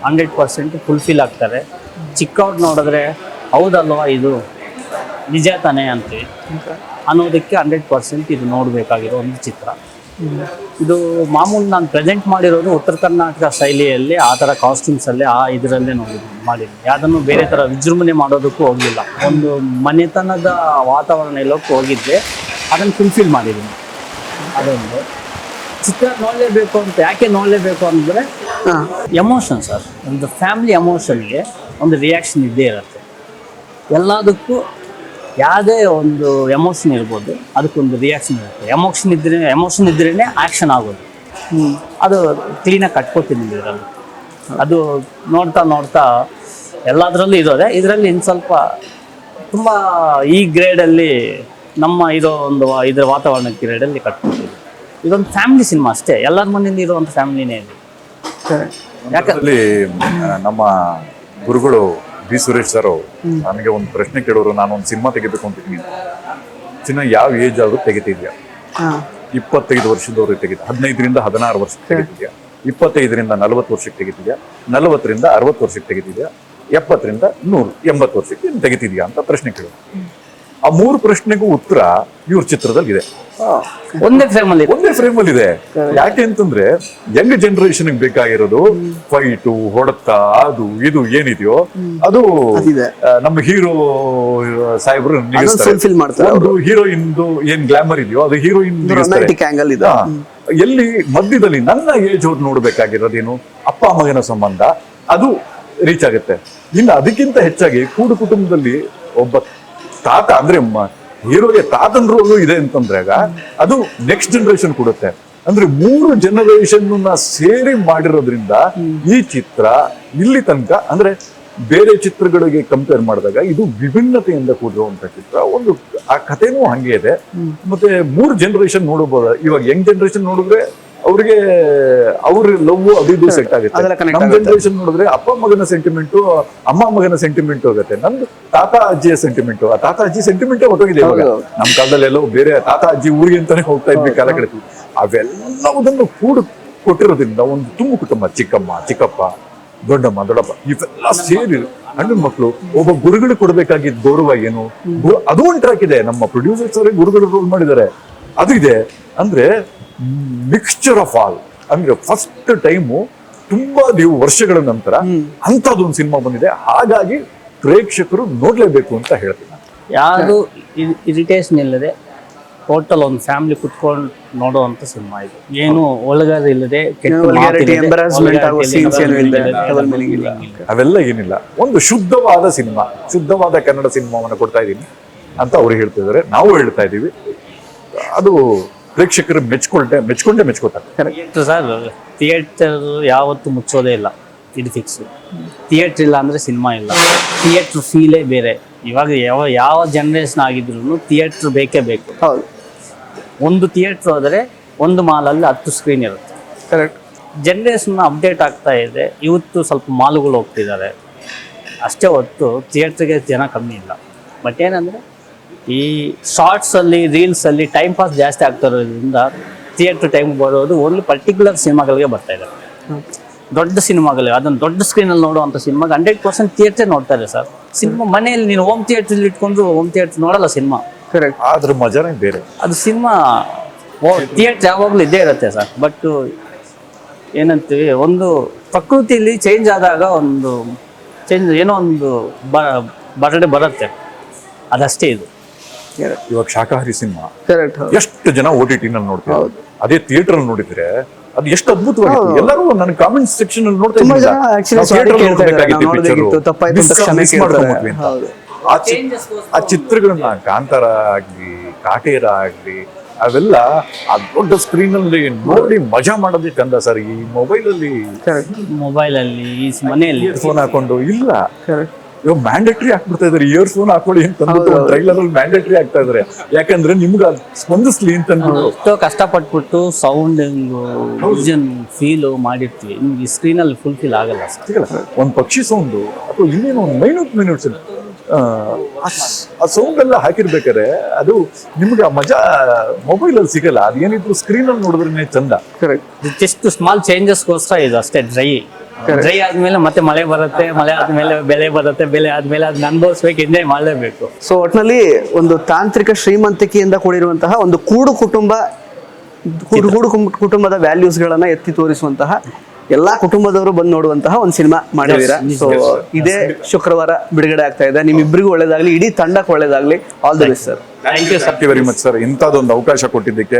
100% ಫುಲ್ಫಿಲ್ ಆಗ್ತಾರೆ, ಚಿಕ್ಕವ್ರು ನೋಡಿದ್ರೆ ಹೌದಲ್ವಾ ಇದು ನಿಜ ತಾನೇ ಅಂತೀವಿ ಅನ್ನೋದಕ್ಕೆ 100% ಇದು ನೋಡಬೇಕಾಗಿರೋ ಒಂದು ಚಿತ್ರ. ಇದು ಮಾಮೂಲಿ ನಾನು ಪ್ರೆಸೆಂಟ್ ಮಾಡಿರೋದು ಉತ್ತರ ಕರ್ನಾಟಕ ಶೈಲಿಯಲ್ಲಿ, ಆ ಥರ ಕಾಸ್ಟ್ಯೂಮ್ಸಲ್ಲೇ ಇದರಲ್ಲೇ ಮಾಡಿದ್ದೀನಿ. ಯಾವುದನ್ನು ಬೇರೆ ಥರ ವಿಜೃಂಭಣೆ ಮಾಡೋದಕ್ಕೂ ಹೋಗಲಿಲ್ಲ. ಒಂದು ಮನೆತನದ ವಾತಾವರಣ ಎಲ್ಲಕ್ಕೂ ಹೋಗಿದ್ದೆ, ಅದನ್ನು ಫುಲ್ಫಿಲ್ ಮಾಡಿದ್ದೀನಿ. ಅದೊಂದು ಚಿತ್ರ ನೋಡಲೇಬೇಕು ಅಂತ ಯಾಕೆ ನೋಡಲೇಬೇಕು ಅಂದರೆ ಎಮೋಷನ್ ಸರ್. ಒಂದು ಫ್ಯಾಮಿಲಿ ಎಮೋಷನ್ಗೆ ಒಂದು ರಿಯಾಕ್ಷನ್ ಇದ್ದೇ ಇರುತ್ತೆ. ಎಲ್ಲದಕ್ಕೂ ಯಾವುದೇ ಒಂದು ಎಮೋಷನ್ ಇರ್ಬೋದು, ಅದಕ್ಕೊಂದು ರಿಯಾಕ್ಷನ್ ಇರುತ್ತೆ. ಎಮೋಷನ್ ಇದ್ರೇ ಆ್ಯಕ್ಷನ್ ಆಗೋದು. ಅದು ಕ್ಲೀನಾಗಿ ಕಟ್ಕೊತೀನಿ ಇದರಲ್ಲಿ. ಅದು ನೋಡ್ತಾ ನೋಡ್ತಾ ಎಲ್ಲದರಲ್ಲೂ ಇರೋದೆ. ಇದರಲ್ಲಿ ಇನ್ನು ಸ್ವಲ್ಪ ತುಂಬ ಈ ಗ್ರೇಡಲ್ಲಿ ನಮ್ಮ ಇರೋ ಒಂದು ಇದರ ವಾತಾವರಣ ಗ್ರೇಡಲ್ಲಿ ಕಟ್ಕೊತೀವಿ. ಇದೊಂದು ಫ್ಯಾಮಿಲಿ ಸಿನಿಮಾ ಅಷ್ಟೇ, ಎಲ್ಲರ ಮನೆಯಲ್ಲಿ ಇರುವಂಥ ಫ್ಯಾಮಿಲಿನೇ ಇದೆ. ಯಾಕಂದ್ರೆ ನಮ್ಮ ಗುರುಗಳು ಬಿ ಸುರೇಶ್ ಸರ್ ನನಗೆ ಒಂದು ಪ್ರಶ್ನೆ ಕೇಳೋರು, ನಾನು ಒಂದು ಸಿನಿಮಾ ತೆಗಿಬೇಕು ಅಂತಿದ್ದೀನಿ, ಚಿನ್ನ ಯಾವ ಏಜ್ ಆದ್ರೂ ತೆಗಿತಿದ್ಯಾ? 25 ವರ್ಷದವ್ರಿಗೆ ತೆಗಿತ, 15ರಿಂದ 16 ವರ್ಷಕ್ಕೆ ತೆಗಿತಿದ್ಯಾ? 25ರಿಂದ 40 ವರ್ಷಕ್ಕೆ ತೆಗಿತಿದ್ಯಾ? 40ರಿಂದ 60 ವರ್ಷಕ್ಕೆ ತೆಗಿತಿದ್ಯಾ? 70ರಿಂದ 100 80 ವರ್ಷಕ್ಕೆ ತೆಗಿತಿದ್ಯಾ ಅಂತ ಪ್ರಶ್ನೆ ಕೇಳೋರು. ಆ 3 ಪ್ರಶ್ನೆಗೂ ಉತ್ತರ ಇವ್ರ ಚಿತ್ರದಲ್ಲಿ ಇದೆ. ಒಂದೇ ಫ್ರೇಮಲ್ಲಿ ಒಂದೇ ಫ್ರೇಮ್ ಅಲ್ಲಿ ಇದೆ. ಯಾಕೆ ಅಂತಂದ್ರೆ ಯಂಗ್ ಜನರೇಷನ್ ಬೇಕಾಗಿರೋದು ಫೈಟು, ಹೊಡೆತ, ಅದು ಇದು ಏನಿದೆಯೋ ಅದು ಅದಿದೆ. ನಮ್ಮ ಹೀರೋ ಸಾಹೇಬ್ರು fulfill ಮಾಡ್ತಾರೆ ಒಂದು ಹೀರೋಯಿನ್ದು ಏನ್ ಗ್ಲಾಮರ್ ಇದೆಯೋ ಅದು ಹೀರೋಯಿನ್ ರೊಮ್ಯಾಂಟಿಕ್ ಆಂಗಲ್ ಇದೆ. ಎಲ್ಲಿ ಮಧ್ಯದಲ್ಲಿ ನನ್ನ ಏಜ್ ಅವ್ರು ನೋಡ್ಬೇಕಾಗಿರೋದೇನು ಅಪ್ಪ ಮಗನ ಸಂಬಂಧ, ಅದು ರೀಚ್ ಆಗುತ್ತೆ. ಇನ್ನು ಅದಕ್ಕಿಂತ ಹೆಚ್ಚಾಗಿ ಕೂಡು ಕುಟುಂಬದಲ್ಲಿ ಒಬ್ಬ ತಾತ ಅಂದ್ರೆ ಹೀರೋಗೆ ತಾತನ ರೋಲು ಇದೆ ಅಂತಂದ್ರಾಗ ಅದು ನೆಕ್ಸ್ಟ್ ಜನರೇಷನ್ ಕೊಡುತ್ತೆ. ಅಂದ್ರೆ 3 ಜನರೇಷನ್ ಸೇರಿ ಮಾಡಿರೋದ್ರಿಂದ ಈ ಚಿತ್ರ ಇಲ್ಲಿ ತನಕ ಅಂದ್ರೆ ಬೇರೆ ಚಿತ್ರಗಳಿಗೆ ಕಂಪೇರ್ ಮಾಡಿದಾಗ ಇದು ವಿಭಿನ್ನತೆಯಿಂದ ಕೂಡಿರುವಂತ ಚಿತ್ರ. ಒಂದು ಆ ಕಥೆನೂ ಹಂಗೆ ಇದೆ. ಮತ್ತೆ 3 ಜನರೇಷನ್ ನೋಡಬಹುದು. ಇವಾಗ ಯಂಗ್ ಜನರೇಷನ್ ನೋಡಿದ್ರೆ ಅವ್ರಿಗೆ ಅವ್ರ ಲವ್ ಅದು ಸೆಟ್ ಆಗುತ್ತೆ. ನಮ್ಮ ಜನರೇಷನ್ ನೋಡಿದ್ರೆ ಅಪ್ಪ ಮಗನ ಸೆಂಟಿಮೆಂಟು, ಅಮ್ಮ ಮಗನ ಸೆಂಟಿಮೆಂಟ್ ಹೋಗುತ್ತೆ. ನಂದು ತಾತ ಅಜ್ಜಿಯ ಸೆಂಟಿಮೆಂಟು, ಆ ತಾತ ಅಜ್ಜಿ ಸೆಂಟಿಮೆಂಟೇ ಹೊರಟೋಗಿದೆ ಇವಾಗ. ನಮ್ಮ ಕಾಲದಲ್ಲಿ ಎಲ್ಲೋ ಬೇರೆ ತಾತ ಅಜ್ಜಿ ಊರಿಗೆ ಅಂತಾನೆ ಹೋಗ್ತಾ ಇದ್ವಿ ಕಾಲ ಕಳಿತೀವಿ. ಅವೆಲ್ಲವುದನ್ನು ಕೊಟ್ಟಿರೋದ್ರಿಂದ ಒಂದು ತುಂಬು ಕುಟುಂಬ, ಚಿಕ್ಕಮ್ಮ, ಚಿಕ್ಕಪ್ಪ, ದೊಡ್ಡಮ್ಮ, ದೊಡ್ಡಪ್ಪ ಇವೆಲ್ಲ ಸೇರಿ ಹಣ್ಣು ಮಕ್ಕಳು, ಒಬ್ಬ ಗುರುಗಳು ಕೊಡಬೇಕಾಗಿದ್ದ ಗೌರವ ಏನು, ಅದು ಒಂದು ಟ್ರ್ಯಾಕ್ ಇದೆ. ನಮ್ಮ ಪ್ರೊಡ್ಯೂಸರ್ಸ್ ಅವರೇ ಗುರುಗಳು ರೋಲ್ ಮಾಡಿದ್ದಾರೆ, ಅದು ಇದೆ. ಅಂದ್ರೆ ಮಿಕ್ಸ್ಚರ್ ಆಫ್ ಆಲ್. ಅಂದ್ರೆ ಫಸ್ಟ್ ಟೈಮು ತುಂಬಾ ವರ್ಷಗಳ ನಂತರ ಅಂತದೊಂದು ಸಿನಿಮಾ ಬಂದಿದೆ. ಹಾಗಾಗಿ ಪ್ರೇಕ್ಷಕರು ನೋಡ್ಲೇಬೇಕು ಅಂತ ಹೇಳ್ತೀನಿ. ಯಾವುದು ಇರಿಟೇಷನ್ ಇಲ್ಲದೆ ಟೋಟಲ್ ಒಂದು ಫ್ಯಾಮಿಲಿ ಕುತ್ಕೊಂಡು ನೋಡುವಂತ ಸಿನಿಮಾ ಇದು. ಏನು ಒಳಗಾದ ಇಲ್ಲದೆ, ಅವೆಲ್ಲ ಏನಿಲ್ಲ. ಒಂದು ಶುದ್ಧವಾದ ಸಿನಿಮಾ, ಶುದ್ಧವಾದ ಕನ್ನಡ ಸಿನಿಮಾವನ್ನು ಕೊಡ್ತಾ ಇದ್ದೀನಿ ಅಂತ ಅವ್ರು ಹೇಳ್ತಿದ್ದಾರೆ, ನಾವು ಹೇಳ್ತಾ ಇದ್ದೀವಿ. ಅದು ಪ್ರೇಕ್ಷಕರು ಮೆಚ್ಕೊಂಡೇ ಮೆಚ್ಕೋತಾರೆ. ಸರ್, ಥಿಯೇಟರ್ ಯಾವತ್ತು ಮುಚ್ಚೋದೇ ಇಲ್ಲ, ಇದು ಫಿಕ್ಸ್. ಥಿಯೇಟರ್ ಇಲ್ಲ ಅಂದ್ರೆ ಸಿನಿಮಾ ಇಲ್ಲ. ಥಿಯೇಟರ್ ಫೀಲೇ ಬೇರೆ. ಇವಾಗ ಯಾವ ಜನರೇಷನ್ ಆಗಿದ್ರು ಥಿಯೇಟರ್ ಬೇಕೇ ಬೇಕು. ಹೌದು. ಒಂದು ಥಿಯೇಟರ್ ಹೋದರೆ ಒಂದು ಮಾಲಲ್ಲಿ 10 ಸ್ಕ್ರೀನ್ ಇರುತ್ತೆ. ಕರೆಕ್ಟ್. ಜನರೇಷನ್ ಅಪ್ಡೇಟ್ ಆಗ್ತಾ ಇದೆ. ಇವತ್ತು ಸ್ವಲ್ಪ ಮಾಲ್ಗಳು ಹೋಗ್ತಿದ್ದಾರೆ ಅಷ್ಟೇ ಹೊತ್ತು ಥಿಯೇಟ್ರಿಗೆ ಜನ ಕಮ್ಮಿ ಇಲ್ಲ. ಬಟ್ ಏನಂದರೆ ಈ ಶಾರ್ಟ್ಸಲ್ಲಿ, ರೀಲ್ಸಲ್ಲಿ ಟೈಮ್ ಪಾಸ್ ಜಾಸ್ತಿ ಆಗ್ತಾ ಇರೋದ್ರಿಂದ ಥಿಯೇಟ್ರ್ ಟೈಮ್ ಬರೋದು ಓನ್ಲಿ ಪರ್ಟಿಕ್ಯುಲರ್ ಸಿನಿಮಾಗಳಿಗೆ ಬರ್ತಾ ಇದ್ದಾರೆ. ದೊಡ್ಡ ಸಿನಿಮಾಗಳಿಗೆ, ಅದನ್ನು ದೊಡ್ಡ ಸ್ಕ್ರೀನಲ್ಲಿ ನೋಡುವಂಥ ಸಿನಿಮಾಗೆ 100% ಥಿಯೇಟ್ರೇ ನೋಡ್ತಾರೆ ಸರ್. ಸಿನಿಮಾ ಮನೆಯಲ್ಲಿ ನೀನು ಹೋಮ್ ಥಿಯೇಟ್ರಲ್ಲಿ ಇಟ್ಕೊಂಡು ಹೋಮ್ ಥಿಯೇಟ್ರ್ ನೋಡಲ್ಲ ಸಿನಿಮಾ. ಕರೆಕ್ಟ್. ಅದ್ರ ಮಜಾನೇ ಬೇರೆ. ಅದು ಸಿನಿಮಾ ಥಿಯೇಟ್ರ್ ಯಾವಾಗಲೂ ಇದ್ದೇ ಇರುತ್ತೆ ಸರ್. ಬಟ್ ಏನಂತೀವಿ, ಒಂದು ಪ್ರಕೃತಿಯಲ್ಲಿ ಚೇಂಜ್ ಆದಾಗ ಒಂದು ಏನೋ ಒಂದು ಬರಡೆ ಬರುತ್ತೆ, ಅದಷ್ಟೇ ಇದು. ಇವಾಗ ಶಾಕಾಹಾರಿ ಸಿನಿಮಾ ಕರೆಕ್ಟ್. ಎಷ್ಟು ಜನ OTT ನಲ್ಲಿ ನೋಡ್ತಾರೆ, ಅದೇ ಥಿಯೇಟರ್ ಅಲ್ಲಿ ನೋಡಿದ್ರೆ ಅದು ಎಷ್ಟು ಅದ್ಭುತವಾಗಿತ್ತು. ಎಲ್ಲರೂ ನನ್ನ ಕಾಮೆಂಟ್ ಸೆಕ್ಷನ್ ಅಲ್ಲಿ ನೋಡ್ತಾ ಆ ಚಿತ್ರಗಳನ್ನ, ಕಾಂತಾರ ಆಗ್ಲಿ, ಕಾಟೇರ ಆಗ್ಲಿ, ಅವೆಲ್ಲ ಆ ದೊಡ್ಡ ಸ್ಕ್ರೀನ್ ಅಲ್ಲಿ ನೋಡಿ ಮಜಾ ಮಾಡೋದೇ ಚಂದ ಸರ್. ಈ ಮೊಬೈಲಲ್ಲಿ ಈ ಮನೆಯಲ್ಲಿ ಫೋನ್ ಹಾಕೊಂಡು ಇಲ್ಲ, ಇವಾಗ ಮ್ಯಾಂಡೇಟರಿ ಹಾಕ್ಬಿಡ್ತಾ ಇದಾರೆ. ಇಯರ್ಫೋನ್ ಹಾಕೊಳ್ಳಿ ಅಂತ ಟ್ರೈಲರ್ ಅಲ್ಲಿ ಮ್ಯಾಂಡೇಟರಿ ಆಗ್ತಾ ಇದಾರೆ. ಯಾಕಂದ್ರೆ ನಿಮ್ಗೆ ಸ್ಪಂದಿಸ್ಲಿ ಅಂತ ಎಷ್ಟೋ ಕಷ್ಟಪಟ್ಬಿಟ್ಟು ಸೌಂಡಿಂಗ್ ಫೀಲ್ ಮಾಡಿರ್ತೀವಿ. ನಿಮ್ಗೆ ಈ ಸ್ಕ್ರೀನ್ ಅಲ್ಲಿ ಫುಲ್ ಫೀಲ್ ಆಗಲ್ಲ. ಒಂದ್ ಪಕ್ಷಿ ಸೌಂಡ್ ಅಥವಾ ಇನ್ನೇನೋ ಒಂದು ಮಿನಿಟ್ಸ್ ಆ ಸೌಂಡ್ ಎಲ್ಲ ಹಾಕಿರ್ಬೇಕಾರೆ ಅದು ನಿಮ್ಗೆ ಆ ಮಜಾ ಮೊಬೈಲ್ ಅಲ್ಲಿ ಸಿಗಲ್ಲ. ಅದೇನಿದ್ರು ಸ್ಕ್ರೀನ್ ಅಲ್ಲಿ ನೋಡಿದ್ರೆ ಚಂದ. ಜಸ್ಟ್ ಸ್ಮಾಲ್ ಚೇಂಜಸ್ಗೋಸ್ಕರ ಇದು ಅಷ್ಟೇ. ಡ್ರೈ ಆದ್ಮೇಲೆ ಮತ್ತೆ ಮಳೆ ಬರುತ್ತೆ, ಮಳೆ ಆದ್ಮೇಲೆ ಬೆಳೆ ಬರುತ್ತೆ, ಬೆಳೆ ಆದ್ಮೇಲೆ ಅದನ್ನ ಅನುಭವಿಸ್ಬೇಕು, ಎಂಜಾಯ್ ಮಾಡಲೇಬೇಕು. ಸೊ ಒಟ್ಟಿನಲ್ಲಿ ಒಂದು ತಾಂತ್ರಿಕ ಶ್ರೀಮಂತಿಕೆಯಿಂದ ಕೂಡಿರುವಂತಹ ಒಂದು ಕೂಡು ಕುಟುಂಬದ ವ್ಯಾಲ್ಯೂಸ್ಗಳನ್ನ ಎತ್ತಿ ತೋರಿಸುವಂತಹ, ಎಲ್ಲಾ ಕುಟುಂಬದವರು ಬಂದು ನೋಡುವಂತಹ ಒಂದು ಸಿನಿಮಾ ಮಾಡಿದೀರಾ. ಸೊ ಇದೇ ಶುಕ್ರವಾರ ಬಿಡುಗಡೆ ಆಗ್ತಾ ಇದೆ. ನಿಮ್ಮಿಬ್ಬರಿಗೂ ಒಳ್ಳೇದಾಗ್ಲಿ, ಇಡೀ ತಂಡಕ್ಕೆ ಒಳ್ಳೇದಾಗ್ಲಿ. All the best sir. Thank you very much sir, ಇಂಥದ್ದೊಂದು ಅವಕಾಶ ಕೊಟ್ಟಿದ್ದಕ್ಕೆ.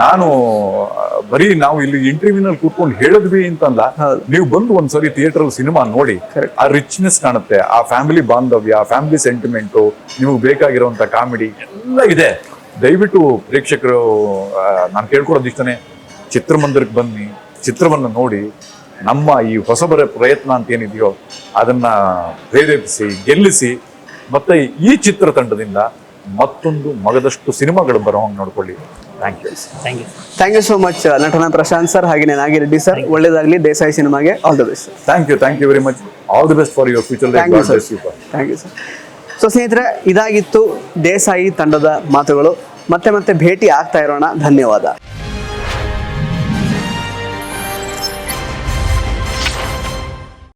ನಾನು ಬರೀ ನಾವು ಇಲ್ಲಿ ಇಂಟರ್ವ್ಯೂನಲ್ಲಿ ಕೂತ್ಕೊಂಡು ಹೇಳಿದ್ವಿ ಅಂತಲ್ಲ, ನೀವು ಬಂದು ಒಂದ್ಸರಿ ಥಿಯೇಟರ್ ಸಿನಿಮಾ ನೋಡಿ, ಆ ರಿಚ್ನೆಸ್ ಕಾಣುತ್ತೆ. ಆ ಫ್ಯಾಮಿಲಿ ಬಾಂಧವ್ಯ, ಫ್ಯಾಮಿಲಿ ಸೆಂಟಿಮೆಂಟು, ನಿಮಗೆ ಬೇಕಾಗಿರುವಂತ ಕಾಮಿಡಿ ಎಲ್ಲ ಇದೆ. ದಯವಿಟ್ಟು ಪ್ರೇಕ್ಷಕರು, ನಾನು ಕೇಳ್ಕೊಡೋದು ಇಷ್ಟನೇ, ಚಿತ್ರಮಂದಿರಕ್ಕೆ ಬನ್ನಿ, ಚಿತ್ರವನ್ನು ನೋಡಿ, ನಮ್ಮ ಈ ಹೊಸಬರ ಪ್ರಯತ್ನ ಅಂತ ಏನಿದೆಯೋ ಅದನ್ನ ಪ್ರೇರೇಪಿಸಿ, ಗೆಲ್ಲಿಸಿ, ಮತ್ತೆ ಈ ಚಿತ್ರತಂಡದಿಂದ ಮತ್ತೊಂದು ಮಗದಷ್ಟು ಸಿನಿಮಾಗಳು ಬರೋ ಹಂಗೆ ನೋಡ್ಕೊಳ್ಳಿ. ಥ್ಯಾಂಕ್ ಯು ಸೋ ಮಚ್ ನಟನ ಪ್ರಶಾಂತ್ ಸರ್, ಹಾಗೆ ನಾಗಿರೆಡ್ಡಿ ಸರ್. ಒಳ್ಳೇದಾಗ್ಲಿ ದೇಸಾಯಿ ಸಿನಿಮಾಗೆ. All the best. Thank you very much. All the best for your future. Thank you sir. So ಸ್ನೇಹಿತರೆ, ಇದಾಗಿತ್ತು ದೇಸಾಯಿ ತಂಡದ ಮಾತುಗಳು. ಮತ್ತೆ ಭೇಟಿ ಆಗ್ತಾ ಇರೋಣ. ಧನ್ಯವಾದ.